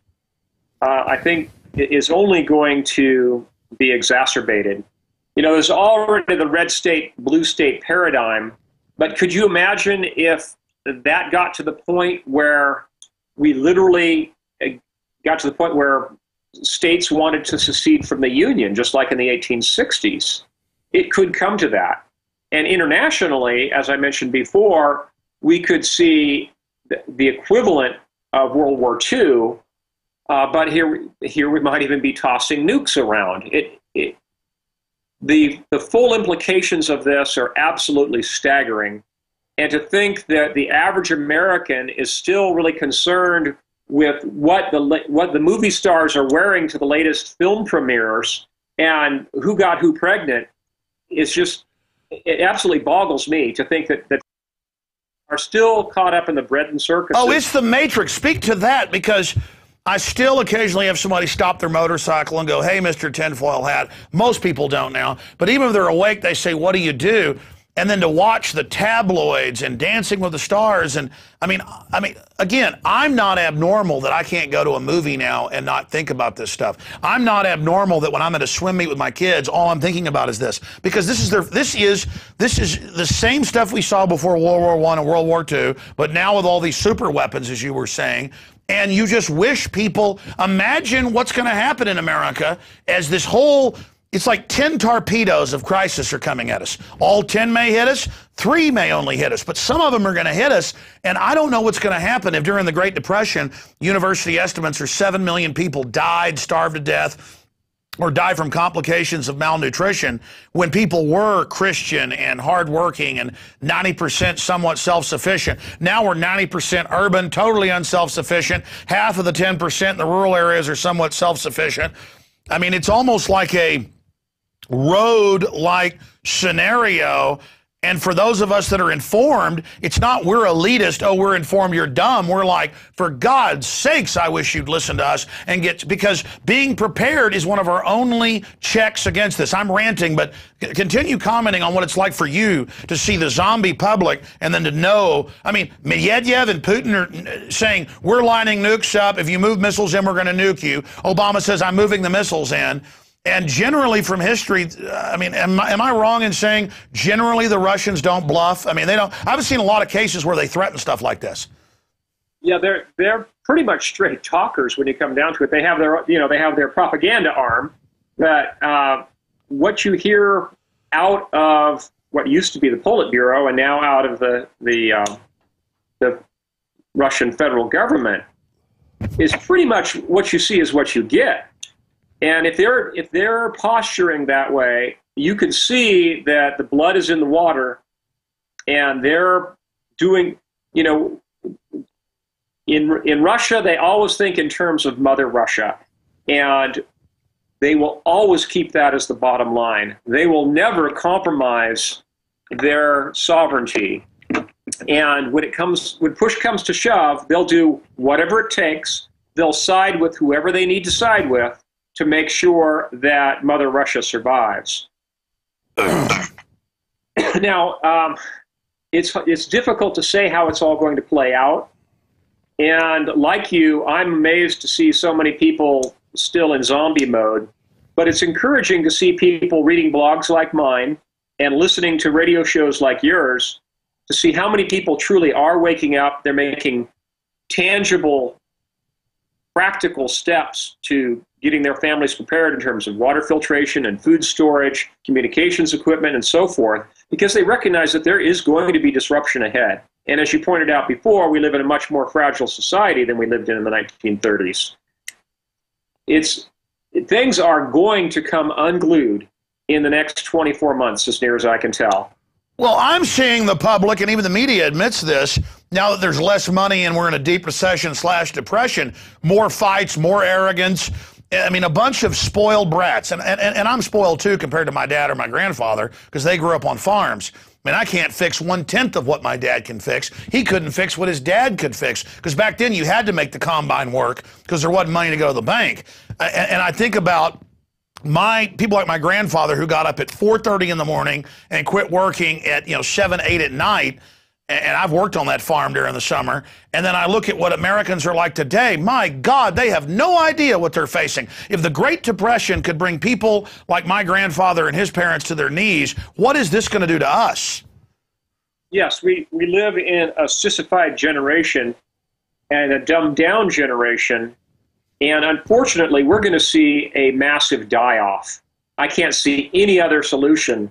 I think, is only going to be exacerbated. There's already the red state, blue state paradigm, but could you imagine if that got to the point where we literally got to the point where states wanted to secede from the Union, just like in the 1860s? It could come to that. And internationally, as I mentioned before, we could see the equivalent of World War II, but here we might even be tossing nukes around. The full implications of this are absolutely staggering. And to think that the average American is still really concerned with what the movie stars are wearing to the latest film premieres and who got who pregnant is just, it absolutely boggles me to think that are still caught up in the bread and circuses. Oh, it's the Matrix. Speak to that, because I still occasionally have somebody stop their motorcycle and go, hey, Mr. Tinfoil Hat. Most people don't now. But even if they're awake, they say, what do you do? And then to watch the tabloids and Dancing with the Stars. And I mean, again, I'm not abnormal that I can't go to a movie now and not think about this stuff. I'm not abnormal that when I'm at a swim meet with my kids, all I'm thinking about is this, because this is the same stuff we saw before World War I and World War II, but now with all these super weapons, as you were saying. And you just wish people, imagine what's going to happen in America as this whole, it's like 10 torpedoes of crisis are coming at us. All 10 may hit us, 3 may only hit us, but some of them are going to hit us. And I don't know what's going to happen if during the Great Depression, university estimates are 7 million people died, starved to death, or died from complications of malnutrition, when people were Christian and hardworking and 90% somewhat self-sufficient. Now we're 90% urban, totally unself-sufficient. Half of the 10% in the rural areas are somewhat self-sufficient. I mean, it's almost like a road-like scenario. And for those of us that are informed, it's not we're elitist, oh, we're informed, you're dumb. We're like, for God's sakes, I wish you'd listen to us and because being prepared is one of our only checks against this. I'm ranting, but continue commenting on what it's like for you to see the zombie public and then to know. I mean, Medvedev and Putin are saying, we're lining nukes up. If you move missiles in, we're going to nuke you. Obama says, I'm moving the missiles in. And generally from history, I mean, am I wrong in saying generally the Russians don't bluff? I mean, they don't. I haven't seen a lot of cases where they threaten stuff like this. Yeah, they're pretty much straight talkers when you come down to it. They have their propaganda arm that what you hear out of what used to be the Politburo and now out of the Russian federal government is pretty much what you see is what you get. And if they're posturing that way, you can see that the blood is in the water, and they're doing, In Russia, they always think in terms of Mother Russia, and they will always keep that as the bottom line. They will never compromise their sovereignty. And when push comes to shove, they'll do whatever it takes. They'll side with whoever they need to side with to make sure that Mother Russia survives. Now, it's difficult to say how it's all going to play out. And like you, I'm amazed to see so many people still in zombie mode. But it's encouraging to see people reading blogs like mine and listening to radio shows like yours to see how many people truly are waking up. They're making tangible, practical steps to getting their families prepared in terms of water filtration and food storage, communications equipment, and so forth, because they recognize that there is going to be disruption ahead. And as you pointed out before, we live in a much more fragile society than we lived in the 1930s. Things are going to come unglued in the next 24 months, as near as I can tell. Well, I'm seeing the public, and even the media admits this, now that there's less money and we're in a deep recession/depression, more fights, more arrogance. I mean, a bunch of spoiled brats. And I'm spoiled, too, compared to my dad or my grandfather, because they grew up on farms. I mean, I can't fix 1/10 of what my dad can fix. He couldn't fix what his dad could fix, because back then you had to make the combine work because there wasn't money to go to the bank. And I think about people like my grandfather, who got up at 4:30 in the morning and quit working at 7, 8 at night. And I've worked on that farm during the summer. And then I look at what Americans are like today. My God, they have no idea what they're facing. If the Great Depression could bring people like my grandfather and his parents to their knees, what is this going to do to us? Yes, we live in a sissified generation and a dumbed-down generation. And unfortunately, we're going to see a massive die-off. I can't see any other solution.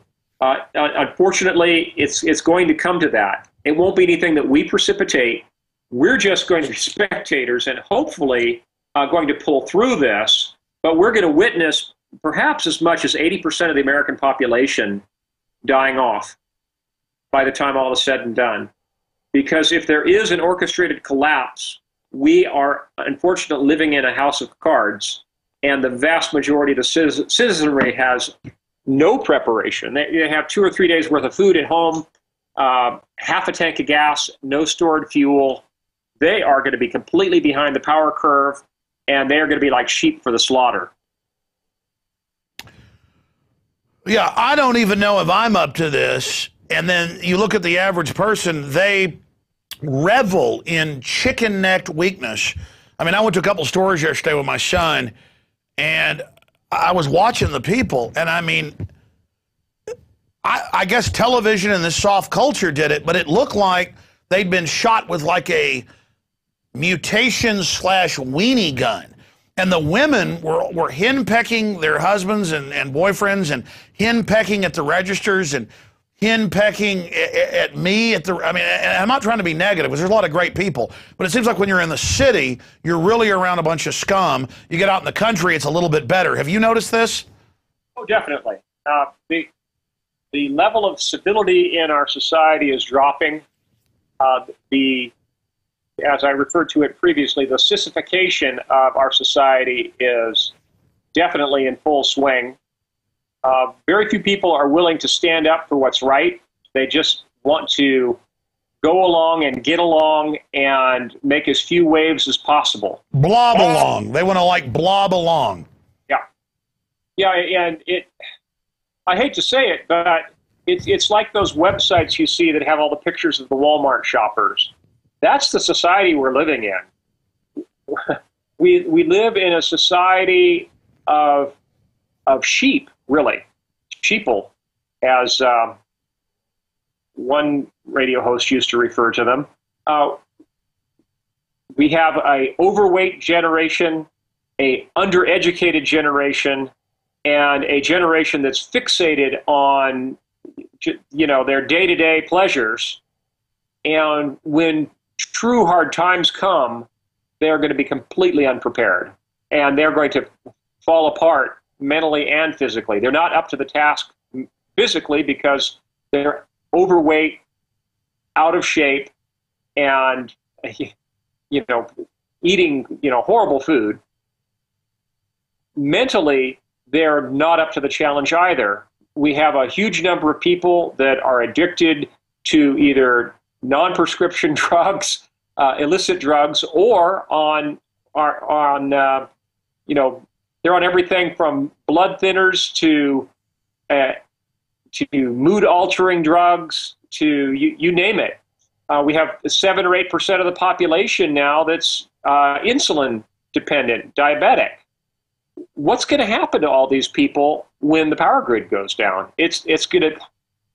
Unfortunately, it's going to come to that. It won't be anything that we precipitate. We're just going to be spectators and hopefully going to pull through this. But we're going to witness perhaps as much as 80% of the American population dying off by the time all is said and done. Because if there is an orchestrated collapse, we are unfortunately living in a house of cards, and the vast majority of the citizenry has no preparation. They have 2 or 3 days worth of food at home, half a tank of gas, no stored fuel. They are going to be completely behind the power curve, and they are going to be like sheep for the slaughter. Yeah, I don't even know if I'm up to this. And then you look at the average person, they revel in chicken-necked weakness. I mean, I went to a couple stores yesterday with my son, and I was watching the people, and I mean, I guess television and this soft culture did it, but it looked like they'd been shot with like a mutation/weenie gun. And the women were henpecking their husbands and boyfriends, and henpecking at the registers, and henpecking at me at the, I mean, and I'm not trying to be negative, because there's a lot of great people, but it seems like when you're in the city, you're really around a bunch of scum. You get out in the country, it's a little bit better. Have you noticed this? Oh, definitely. The level of civility in our society is dropping. As I referred to it previously, the sissification of our society is definitely in full swing. Very few people are willing to stand up for what's right. They just want to go along and get along and make as few waves as possible. Blob along. They want to like blob along. Yeah. Yeah, and I hate to say it, but it's like those websites you see that have all the pictures of the Walmart shoppers. That's the society we're living in. We live in a society of sheep, really. Sheeple, as one radio host used to refer to them. We have an overweight generation, a undereducated generation, and a generation that's fixated on, their day-to-day pleasures. And when true hard times come, they're going to be completely unprepared, and they're going to fall apart mentally and physically. They're not up to the task physically because they're overweight, out of shape, and eating, horrible food. Mentally, they're not up to the challenge either. We have a huge number of people that are addicted to either non-prescription drugs, illicit drugs, or they're on everything from blood thinners to mood-altering drugs to you name it. We have 7 or 8% of the population now that's insulin dependent, diabetic. What's going to happen to all these people when the power grid goes down? It's going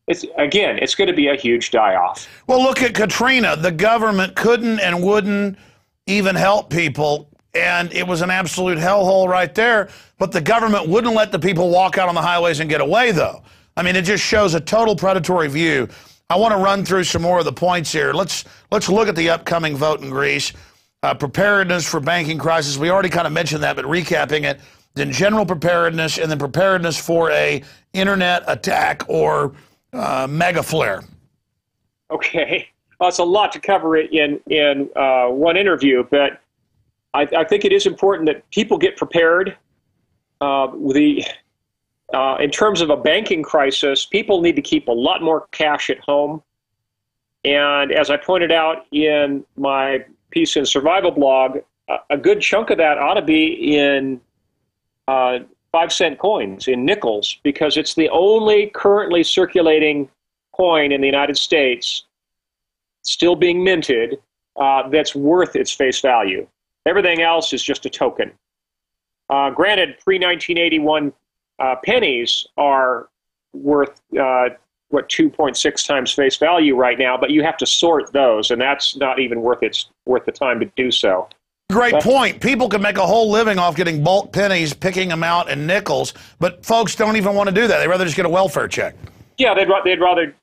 to be a huge die-off. Well, look at Katrina. The government couldn't and wouldn't even help people, and it was an absolute hellhole right there. But the government wouldn't let the people walk out on the highways and get away, though. I mean, it just shows a total predatory view. I want to run through some more of the points here. Let's look at the upcoming vote in Greece. Preparedness for banking crisis. We already kind of mentioned that, but recapping it. Then general preparedness, and then preparedness for a internet attack or mega flare. Okay, well, it's a lot to cover it in one interview, but I think it is important that people get prepared. In terms of a banking crisis, people need to keep a lot more cash at home. And as I pointed out in my piece in Survival Blog, a good chunk of that ought to be in 5-cent coins, in nickels, because it's the only currently circulating coin in the United States still being minted that's worth its face value. Everything else is just a token. Granted, pre-1981 pennies are worth 2.6 times face value right now, but you have to sort those, and that's not even worth the time to do so. Great point. People can make a whole living off getting bulk pennies, picking them out in nickels, but folks don't even want to do that. They'd rather just get a welfare check. Yeah, they'd rather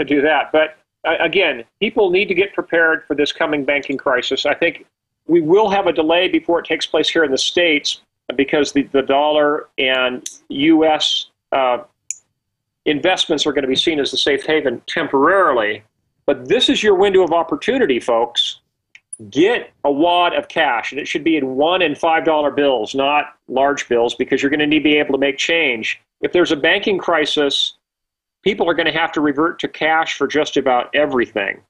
do that. But again, people need to get prepared for this coming banking crisis. I think we will have a delay before it takes place here in the States because the dollar and U.S. Investments are going to be seen as the safe haven temporarily. But this is your window of opportunity, folks. Get a wad of cash, and it should be in $1 and $5 bills, not large bills, because you're going to need to be able to make change. If there's a banking crisis, people are going to have to revert to cash for just about everything.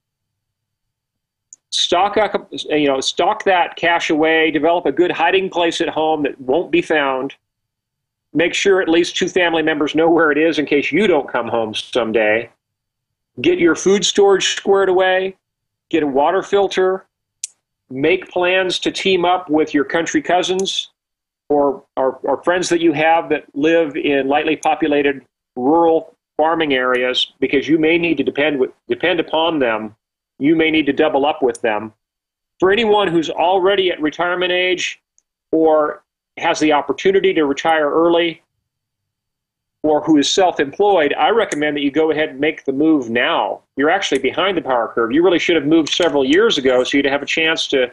Stock that cash away, develop a good hiding place at home that won't be found. Make sure at least 2 family members know where it is in case you don't come home someday. Get your food storage squared away. Get a water filter. Make plans to team up with your country cousins or friends that you have that live in lightly populated rural farming areas, because you may need to depend upon them. You may need to double up with them. For anyone who's already at retirement age or has the opportunity to retire early or who is self-employed, I recommend that you go ahead and make the move now. You're actually behind the power curve. You really should have moved several years ago so you'd have a chance to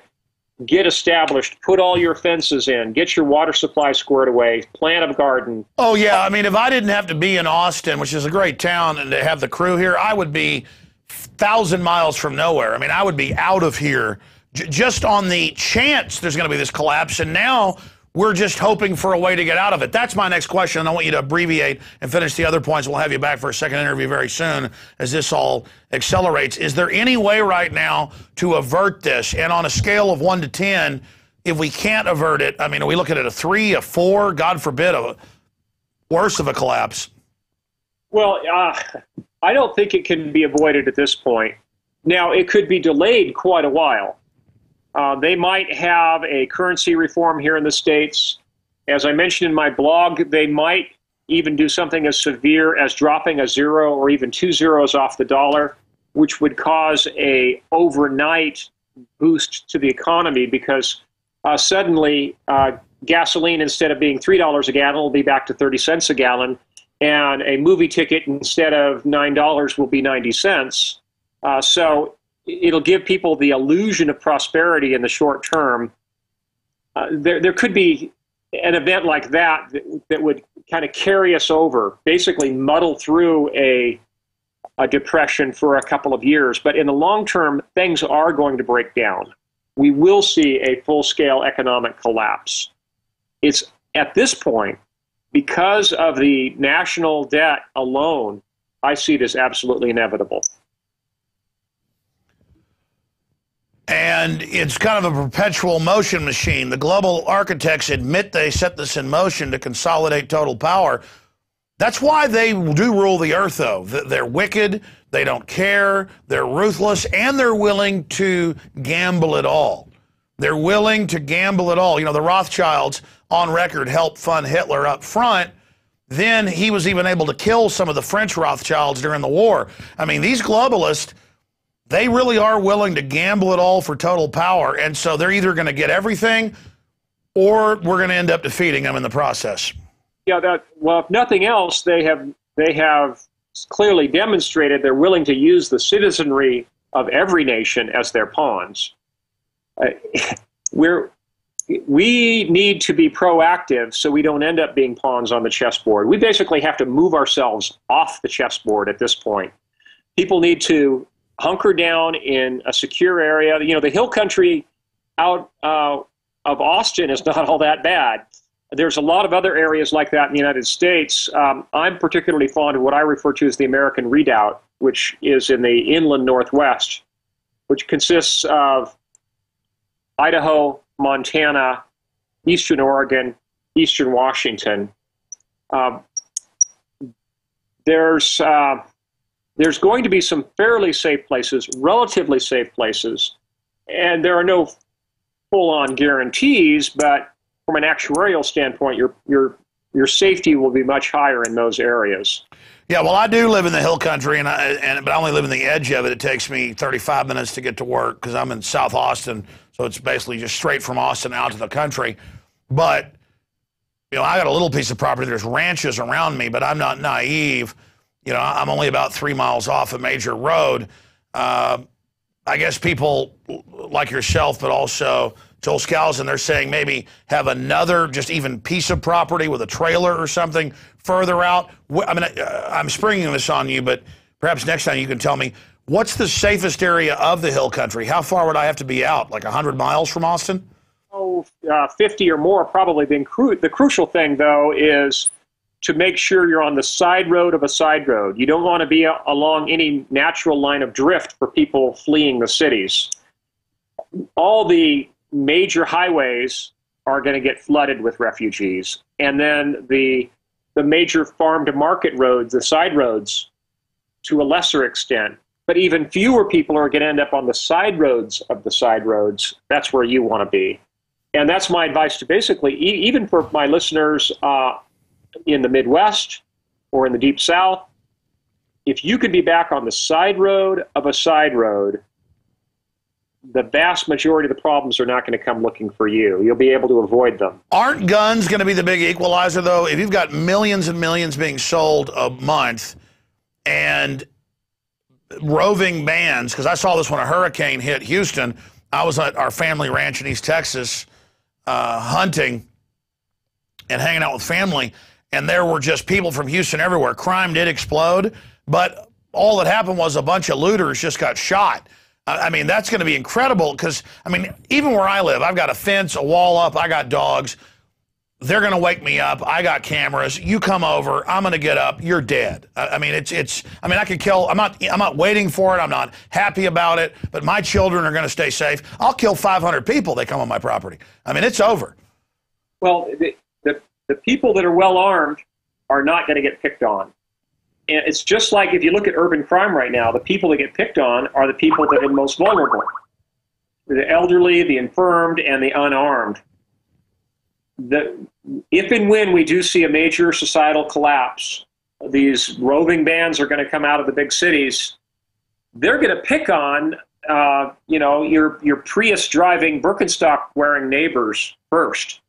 get established, put all your fences in, get your water supply squared away, plant a garden. Oh, yeah. I mean, if I didn't have to be in Austin, which is a great town, and to have the crew here, I would be 1,000 miles from nowhere. I mean, I would be out of here just on the chance there's going to be this collapse. And now we're just hoping for a way to get out of it. That's my next question. I want you to abbreviate and finish the other points. We'll have you back for a second interview very soon as this all accelerates. Is there any way right now to avert this? And on a scale of 1 to 10, if we can't avert it, I mean, are we looking at a 3, a 4, God forbid, a worse of a collapse? Well, I don't think it can be avoided at this point. Now, it could be delayed quite a while. They might have a currency reform here in the States. As I mentioned in my blog, they might even do something as severe as dropping a 0 or even 2 zeros off the dollar, which would cause a overnight boost to the economy because suddenly gasoline, instead of being $3 a gallon, will be back to 30 cents a gallon, and a movie ticket instead of $9 will be 90 cents. So it'll give people the illusion of prosperity in the short term. There could be an event like that that would kind of carry us over, basically muddle through a depression for a couple of years. But in the long term, things are going to break down. we will see a full-scale economic collapse. It's at this point, because of the national debt alone, I see it as absolutely inevitable. And it's kind of a perpetual motion machine. The global architects admit they set this in motion to consolidate total power. That's why they do rule the earth, though. They're wicked, they don't care, they're ruthless, and they're willing to gamble it all. They're willing to gamble it all. You know, the Rothschilds, on record, helped fund Hitler up front. Then he was even able to kill some of the French Rothschilds during the war. I mean, these globalists, they really are willing to gamble it all for total power, and so they're either going to get everything or we're going to end up defeating them in the process. Yeah, well, if nothing else, they have clearly demonstrated they're willing to use the citizenry of every nation as their pawns. We need to be proactive so we don't end up being pawns on the chessboard. We basically have to move ourselves off the chessboard at this point. People need to hunker down in a secure area. You know, the hill country out of Austin is not all that bad. There's a lot of other areas like that in the United States. I'm particularly fond of what I refer to as the American Redoubt, which is in the inland Northwest, which consists of Idaho, Montana, Eastern Oregon, Eastern Washington. There's going to be some fairly safe places, relatively safe places, and there are no full-on guarantees, but from an actuarial standpoint, your safety will be much higher in those areas. Yeah, well, I do live in the hill country, but I only live in the edge of it. It takes me 35 minutes to get to work because I'm in South Austin, so it's basically just straight from Austin out to the country. But, you know, I got a little piece of property. There's ranches around me, but I'm not naive. You know, I'm only about 3 miles off a major road. I guess people like yourself, but also Joel Skousen, they're saying maybe have another just even piece of property with a trailer or something further out. I mean, I'm springing this on you, but perhaps next time you can tell me, what's the safest area of the hill country? How far would I have to be out, like 100 miles from Austin? 50 or more probably. The crucial thing, though, is to make sure you're on the side road of a side road. You don't want to be along any natural line of drift for people fleeing the cities. All the major highways are going to get flooded with refugees. And then the major farm-to-market roads, the side roads, to a lesser extent. But even fewer people are going to end up on the side roads of the side roads. That's where you want to be. And that's my advice to basically, even for my listeners in the Midwest or in the Deep South, if you could be back on the side road of a side road, the vast majority of the problems are not going to come looking for you. You'll be able to avoid them. Aren't guns going to be the big equalizer, though? If you've got millions and millions being sold a month and roving bands, because I saw this when a hurricane hit Houston. I was at our family ranch in East Texas hunting and hanging out with family, and there were just people from Houston everywhere. Crime did explode, but all that happened was a bunch of looters just got shot. I mean, that's going to be incredible because, I mean, even where I live, I've got a fence, a wall up, I got dogs. They're going to wake me up. I got cameras. You come over, I'm going to get up. You're dead. I mean, I mean, I could kill. I'm not waiting for it. I'm not happy about it, but my children are going to stay safe. I'll kill 500 people. They come on my property. I mean, it's over. Well, the people that are well armed are not going to get picked on. And it's just like if you look at urban crime right now, the people that get picked on are the people that are the most vulnerable. The elderly, the infirmed, and the unarmed. If and when we do see a major societal collapse, these roving bands are going to come out of the big cities. They're going to pick on, your Prius-driving, Birkenstock-wearing neighbors first.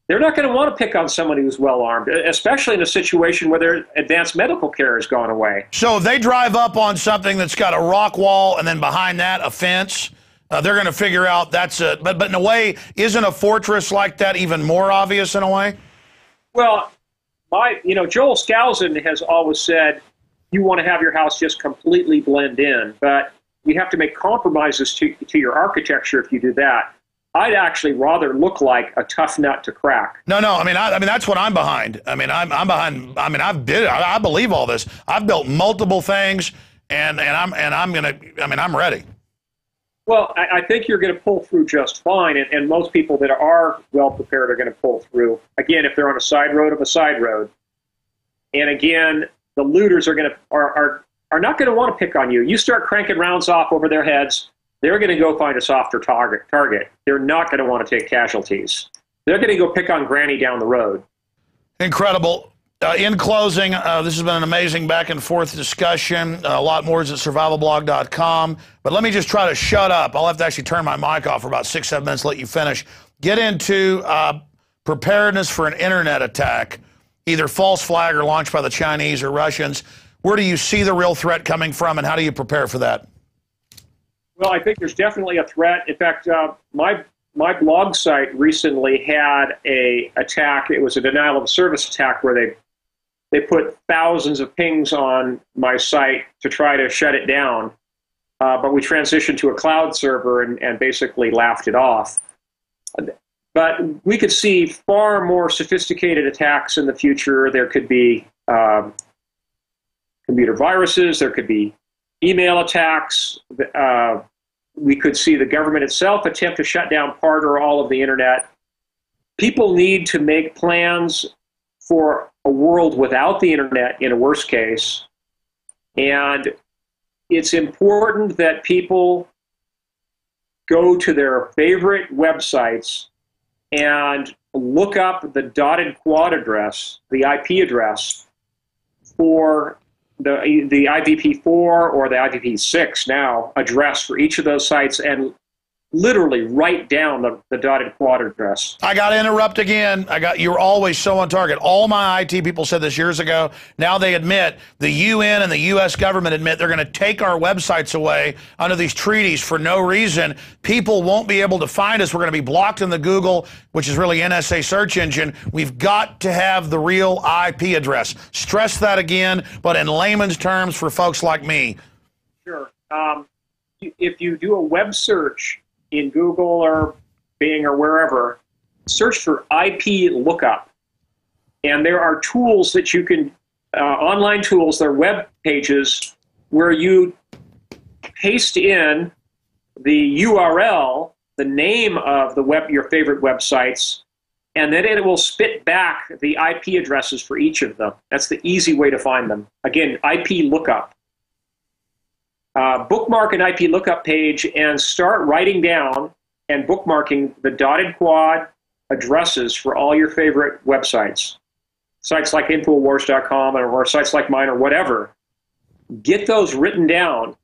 They're not going to want to pick on somebody who's well-armed, especially in a situation where their advanced medical care has gone away. So if they drive up on something that's got a rock wall and then behind that a fence, they're going to figure out that's a... But in a way, isn't a fortress like that even more obvious in a way? Well, Joel Skousen has always said you want to have your house just completely blend in. But, you have to make compromises to your architecture if you do that. I'd actually rather look like a tough nut to crack. No. I mean, that's what I'm behind. I mean, I'm behind. I mean, I believe all this. I've built multiple things, and I'm ready. Well, I think you're going to pull through just fine, and most people that are well prepared are going to pull through. Again, if they're on a side road of a side road, and again, the looters are not going to want to pick on you. You start cranking rounds off over their heads, they're going to go find a softer target. They're not going to want to take casualties. They're going to go pick on Granny down the road. Incredible. In closing, this has been an amazing back and forth discussion. A lot more is at survivalblog.com. But let me just try to shut up. I'll have to actually turn my mic off for about 6-7 minutes, let you finish. Get into preparedness for an internet attack, either false flag or launched by the Chinese or Russians. Where do you see the real threat coming from, and how do you prepare for that? Well, I think there's definitely a threat. In fact, my blog site recently had a attack. It was a denial of service attack where they put thousands of pings on my site to try to shut it down. But we transitioned to a cloud server and basically laughed it off. But we could see far more sophisticated attacks in the future. There could be computer viruses. There could be email attacks. We could see the government itself attempt to shut down part or all of the internet. People need to make plans for a world without the internet in a worst case. And it's important that people go to their favorite websites and look up the dotted quad address, the IP address, for the IPv4 or the IPv6 now address for each of those sites, and literally write down the dotted quad address. I got to interrupt again. You're always so on target. All my IT people said this years ago. Now they admit, the UN and the U.S. government admit they're going to take our websites away under these treaties for no reason. People won't be able to find us. We're going to be blocked in the Google, which is really NSA search engine. We've got to have the real IP address. Stress that again, but in layman's terms for folks like me. Sure. If you do a web search in Google or Bing or wherever, search for IP lookup. And there are tools that you can, online tools, they're web pages where you paste in the URL, the name of your favorite websites, and then it will spit back the IP addresses for each of them. That's the easy way to find them. Again, IP lookup. Bookmark an IP lookup page and start writing down and bookmarking the dotted quad addresses for all your favorite websites. Sites like Infowars.com or sites like mine or whatever. Get those written down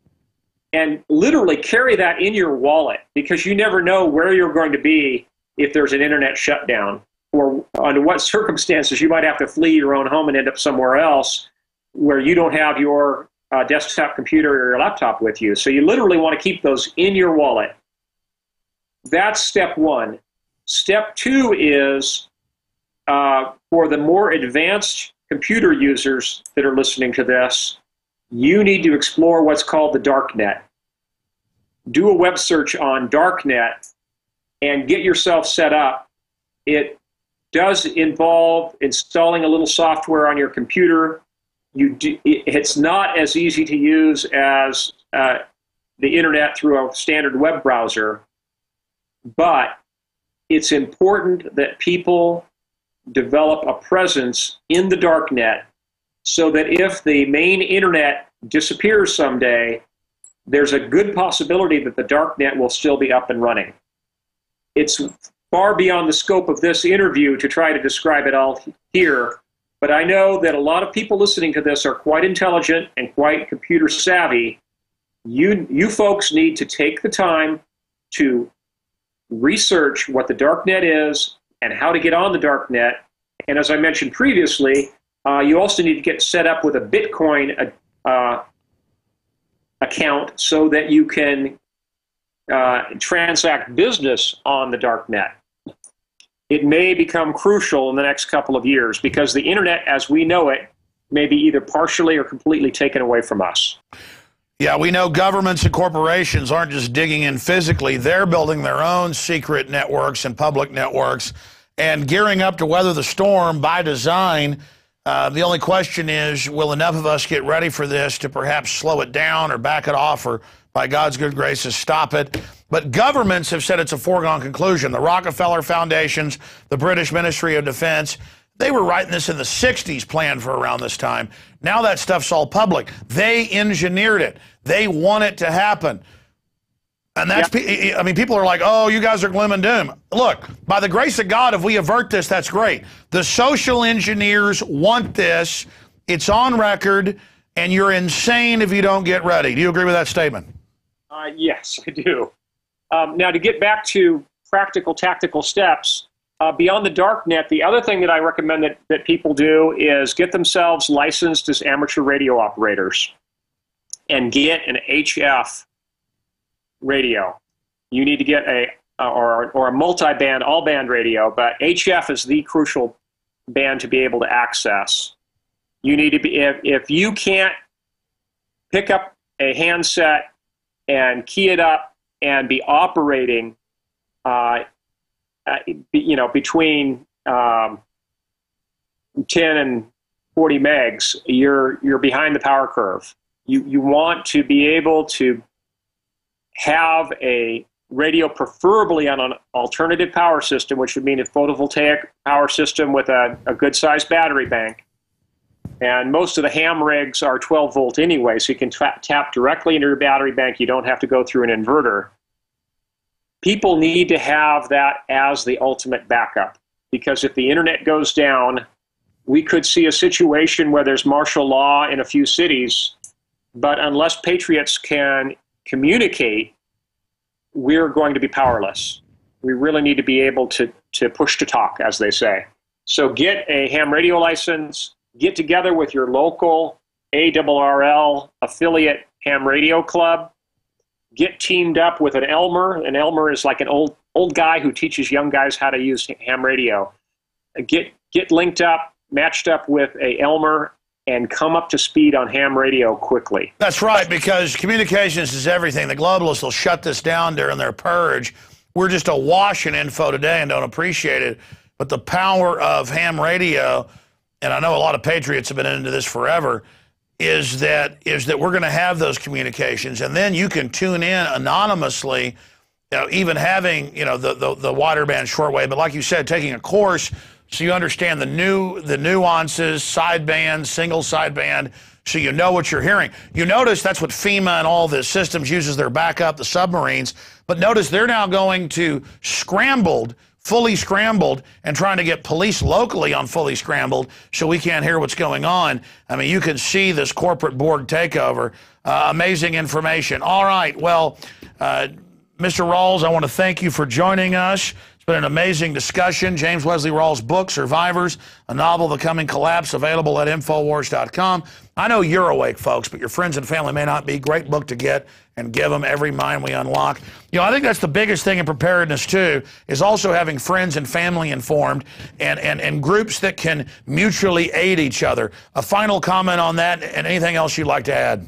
and literally carry that in your wallet, because you never know where you're going to be if there's an internet shutdown, or under what circumstances you might have to flee your own home and end up somewhere else where you don't have your desktop computer or your laptop with you. So you literally want to keep those in your wallet. That's step one. Step two is for the more advanced computer users that are listening to this, you need to explore what's called the darknet. Do a web search on darknet and get yourself set up. It does involve installing a little software on your computer. It's not as easy to use as the internet through a standard web browser, but it's important that people develop a presence in the darknet so that if the main internet disappears someday, there's a good possibility that the darknet will still be up and running. It's far beyond the scope of this interview to try to describe it all here. But I know that a lot of people listening to this are quite intelligent and quite computer savvy. You folks need to take the time to research what the darknet is and how to get on the darknet. And as I mentioned previously, you also need to get set up with a Bitcoin account so that you can transact business on the darknet. It may become crucial in the next couple of years because the internet as we know it may be either partially or completely taken away from us. Yeah, we know governments and corporations aren't just digging in physically. They're building their own secret networks and public networks and gearing up to weather the storm by design. The only question is, will enough of us get ready for this to perhaps slow it down or back it off or, by God's good graces, stop it? But governments have said it's a foregone conclusion. The Rockefeller Foundations, the British Ministry of Defense, they were writing this in the 60s, planned for around this time. Now that stuff's all public. They engineered it. They want it to happen. And that's, I mean, people are like, oh, you guys are gloom and doom. Look, by the grace of God, if we avert this, that's great. The social engineers want this. It's on record, and you're insane if you don't get ready. Do you agree with that statement? Yes, I do. Now, to get back to practical, tactical steps, beyond the dark net, the other thing that I recommend that people do is get themselves licensed as amateur radio operators and get an HF radio. You need to get a multi-band, all-band radio, but HF is the crucial band to be able to access. You need to be, if you can't pick up a handset and key it up and be operating, between 10 and 40 megs, you're behind the power curve. You want to be able to have a radio, preferably on an alternative power system, which would mean a photovoltaic power system with a good-sized battery bank. And most of the ham rigs are 12 volt anyway, so you can tap directly into your battery bank. You don't have to go through an inverter. People need to have that as the ultimate backup, because if the internet goes down, we could see a situation where there's martial law in a few cities, but unless patriots can communicate, we're going to be powerless. We really need to be able to push to talk, as they say. So get a ham radio license, get together with your local ARRL affiliate ham radio club, get teamed up with an Elmer. An Elmer is like an old guy who teaches young guys how to use ham radio. Get linked up, matched up with a Elmer, and come up to speed on ham radio quickly. That's right, because communications is everything. The globalists will shut this down during their purge. We're just awash in info today and don't appreciate it. But the power of ham radio, and I know a lot of patriots have been into this forever, is that we're going to have those communications, and then you can tune in anonymously, even having the wider band shortwave. But like you said, taking a course so you understand the nuances, sideband, single sideband, so you know what you're hearing. You notice that's what FEMA and all the systems uses their backup, the submarines. But notice they're now going to fully scrambled, and trying to get police locally on fully scrambled so we can't hear what's going on. I mean, you can see this corporate Borg takeover. Amazing information. All right, well, Mr. Rawles, I want to thank you for joining us. It's been an amazing discussion. James Wesley Rawles' book, Survivors, a novel, The Coming Collapse, available at Infowars.com. I know you're awake, folks, but your friends and family may not be. Great book to get and give them. Every Mind We Unlock. I think that's the biggest thing in preparedness, too, is also having friends and family informed and groups that can mutually aid each other. A final comment on that, and anything else you'd like to add?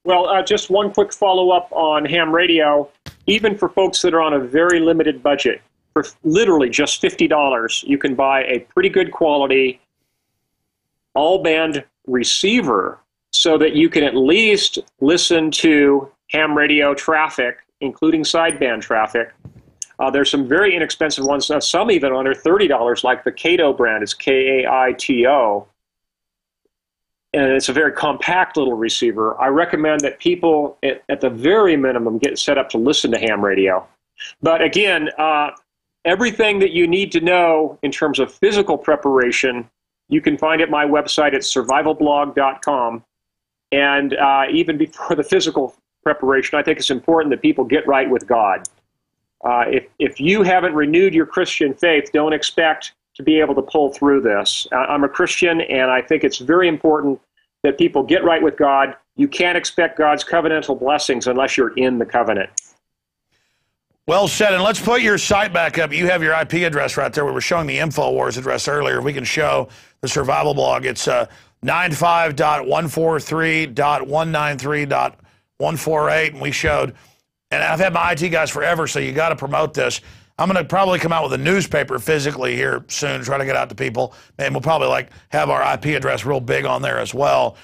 Well, just one quick follow-up on ham radio. Even for folks that are on a very limited budget, for literally just $50, you can buy a pretty good quality all-band receiver so that you can at least listen to ham radio traffic, including sideband traffic. There's some very inexpensive ones, some even under $30, like the Kaito brand. It's Kaito. And it's a very compact little receiver. I recommend that people, at the very minimum, get set up to listen to ham radio. But again, everything that you need to know in terms of physical preparation, you can find at my website at survivalblog.com. And even before the physical preparation, I think it's important that people get right with God. If you haven't renewed your Christian faith, don't expect to be able to pull through this. I'm a Christian, and I think it's very important that people get right with God. You can't expect God's covenantal blessings unless you're in the covenant. Well said, and let's put your site back up. You have your IP address right there. We were showing the Infowars address earlier. We can show the Survival Blog. It's 95.143.193. 148, and we showed, and I've had my IT guys forever, so you got to promote this. I'm going to probably come out with a newspaper physically here soon, try to get out to people, and we'll probably like have our IP address real big on there as well.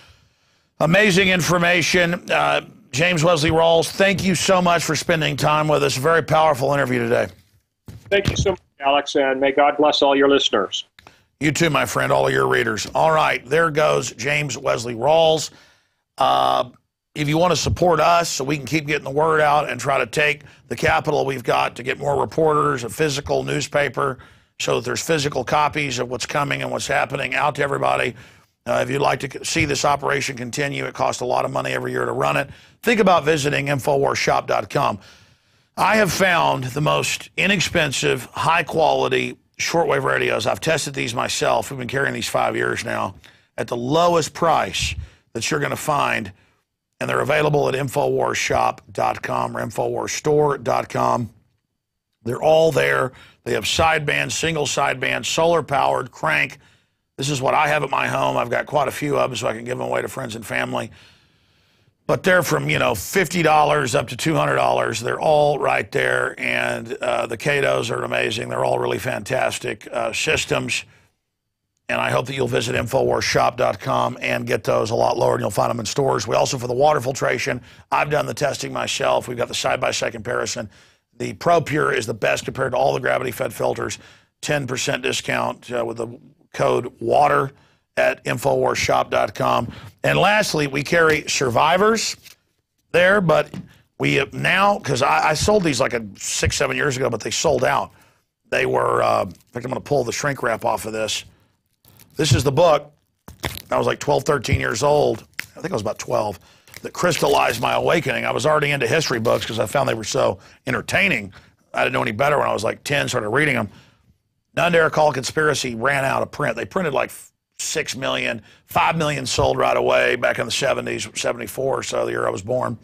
Amazing information. James Wesley Rawles, thank you so much for spending time with us. Very powerful interview today. Thank you so much, Alex, and may God bless all your listeners. You too, my friend, all of your readers. All right, there goes James Wesley Rawles. If you want to support us so we can keep getting the word out and try to take the capital we've got to get more reporters, a physical newspaper, so that there's physical copies of what's coming and what's happening out to everybody. If you'd like to see this operation continue, it costs a lot of money every year to run it. Think about visiting InfoWarsShop.com. I have found the most inexpensive, high-quality shortwave radios. I've tested these myself. We've been carrying these 5 years now at the lowest price that you're going to find, and they're available at InfoWarsShop.com or InfoWarsStore.com. They're all there. They have sideband, single sideband, solar-powered, crank. This is what I have at my home. I've got quite a few of them so I can give them away to friends and family. But they're from, $50 up to $200. They're all right there, and the Katos are amazing. They're all really fantastic systems, and I hope that you'll visit InfoWarsShop.com and get those a lot lower, and you'll find them in stores. We also, for the water filtration, I've done the testing myself. We've got the side-by-side comparison. The ProPure is the best compared to all the gravity-fed filters. 10% discount with the code WATER at InfoWarsShop.com. And lastly, we carry Survivors there, but we have now, because I sold these like 6-7 years ago, but they sold out. They were, in fact, I'm going to pull the shrink wrap off of this. This is the book. I was like 12, 13 years old. I think I was about 12. That crystallized my awakening. I was already into history books because I found they were so entertaining. I didn't know any better when I was like 10, started reading them. None Dare Call Conspiracy ran out of print. They printed like 6 million, 5 million sold right away back in the 70s, 74 or so, the year I was born.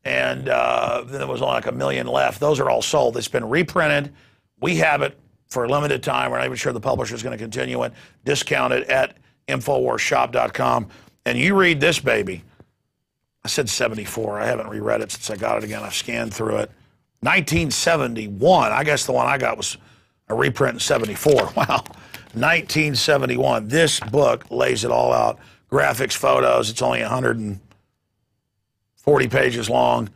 And then there was only like 1 million left. Those are all sold. It's been reprinted. We have it for a limited time. We're not even sure the publisher is going to continue it. Discounted at InfoWarsShop.com. And you read this baby. I said 74. I haven't reread it since I got it again. I've scanned through it. 1971. I guess the one I got was a reprint in 74. Wow. 1971. This book lays it all out. Graphics, photos. It's only 140 pages long.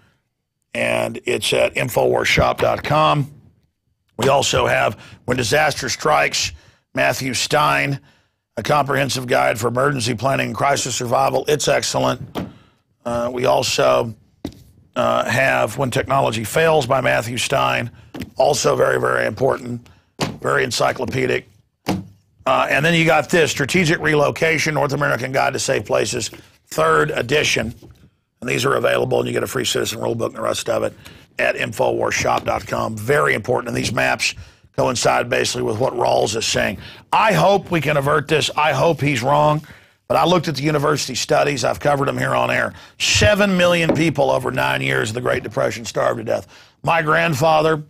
And it's at InfoWarsShop.com. We also have When Disaster Strikes, Matthew Stein, a comprehensive guide for emergency planning and crisis survival. It's excellent. We also have When Technology Fails by Matthew Stein. Also very, very important. Very encyclopedic. And then you got this, Strategic Relocation, North American Guide to Safe Places, 3rd edition. And these are available, and you get a free citizen rule book and the rest of it at InfoWarsShop.com. Very important. And these maps coincide basically with what Rawls is saying. I hope we can avert this. I hope he's wrong. But I looked at the university studies. I've covered them here on air. 7 million people over 9 years of the Great Depression starved to death. My grandfather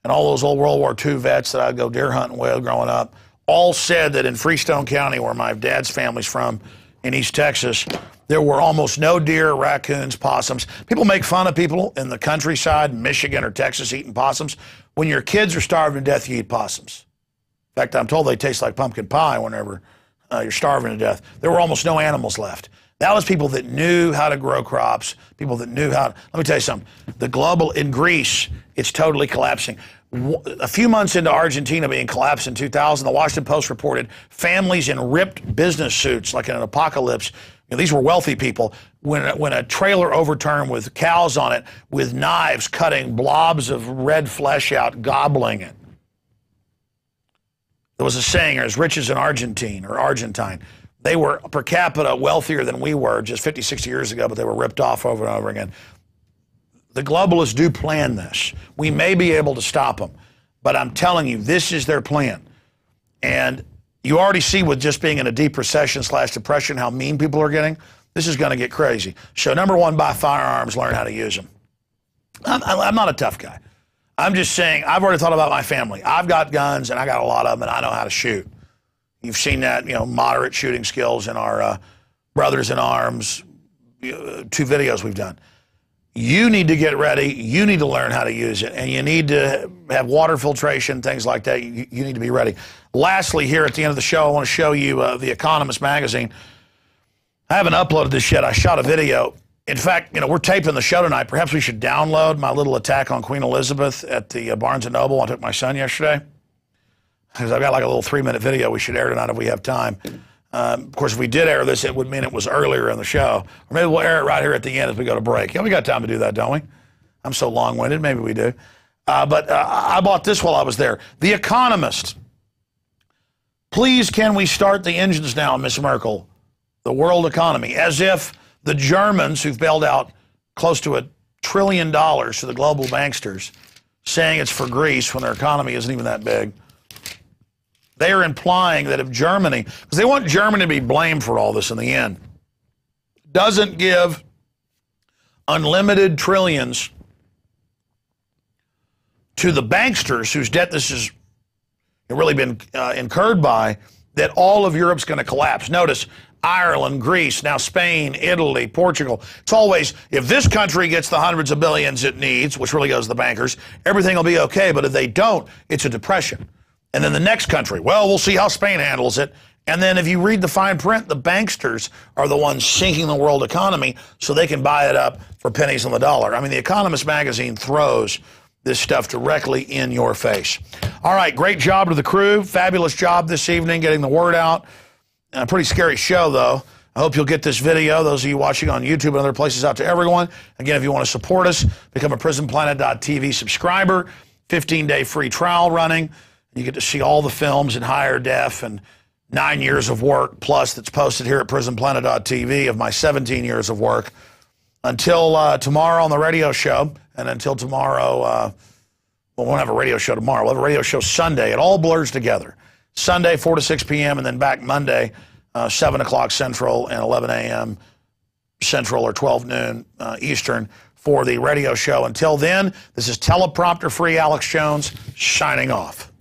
and all those old World War II vets that I'd go deer hunting with growing up all said that in Freestone County, where my dad's family's from, in East Texas, there were almost no deer, raccoons, possums. People make fun of people in the countryside, in Michigan or Texas, eating possums. When your kids are starving to death, you eat possums. In fact, I'm told they taste like pumpkin pie whenever you're starving to death. There were almost no animals left. That was people that knew how to grow crops, people that knew how to, let me tell you something. The global, in Greece, it's totally collapsing. A few months into Argentina being collapsed in 2000, the Washington Post reported families in ripped business suits, like in an apocalypse. These were wealthy people. When a trailer overturned with cows on it, with knives cutting blobs of red flesh out, gobbling it. There was a saying, as rich as an Argentine. They were per capita wealthier than we were just 50, 60 years ago, but they were ripped off over and over again. The globalists do plan this. We may be able to stop them, but I'm telling you, this is their plan. And you already see with just being in a deep recession/depression how mean people are getting. This is going to get crazy. So number one, buy firearms, learn how to use them. I'm not a tough guy. I'm just saying, I've already thought about my family. I've got guns, and I got a lot of them, and I know how to shoot. You've seen that, moderate shooting skills in our Brothers in Arms 2 videos we've done. You need to get ready. You need to learn how to use it. And you need to have water filtration, things like that. You need to be ready. Lastly, here at the end of the show, I want to show you The Economist magazine. I haven't uploaded this yet. I shot a video. In fact, we're taping the show tonight. Perhaps we should download my little attack on Queen Elizabeth at the Barnes & Noble. I took my son yesterday. Because I've got like a little 3-minute video we should air tonight if we have time. Of course, if we did air this, it would mean it was earlier in the show. Or maybe we'll air it right here at the end as we go to break. Yeah, we got time to do that, don't we? I'm so long-winded. Maybe we do. But I bought this while I was there. The Economist. Please, can we start the engines now, Miss Merkel? The world economy. As if the Germans, who've bailed out close to $1 trillion to the global banksters, saying it's for Greece when their economy isn't even that big. They are implying that if Germany, because they want Germany to be blamed for all this in the end, doesn't give unlimited trillions to the banksters whose debt this has really been incurred by, that all of Europe's going to collapse. Notice Ireland, Greece, now Spain, Italy, Portugal. It's always, if this country gets the hundreds of billions it needs, which really goes to the bankers, everything will be okay. But if they don't, it's a depression. And then the next country, well, we'll see how Spain handles it. And then if you read the fine print, the banksters are the ones sinking the world economy so they can buy it up for pennies on the dollar. I mean, the Economist magazine throws this stuff directly in your face. All right, great job to the crew. Fabulous job this evening getting the word out. A pretty scary show, though. I hope you'll get this video, those of you watching on YouTube and other places, out to everyone. Again, if you want to support us, become a PrisonPlanet.tv subscriber. 15-day free trial running. You get to see all the films in higher def and 9 years of work plus that's posted here at PrisonPlanet.tv of my 17 years of work. Until tomorrow on the radio show, and until tomorrow, well, we won't have a radio show tomorrow. We'll have a radio show Sunday. It all blurs together. Sunday, 4 to 6 p.m., and then back Monday, 7 o'clock Central and 11 a.m. Central or 12 noon Eastern for the radio show. Until then, this is teleprompter-free Alex Jones signing off.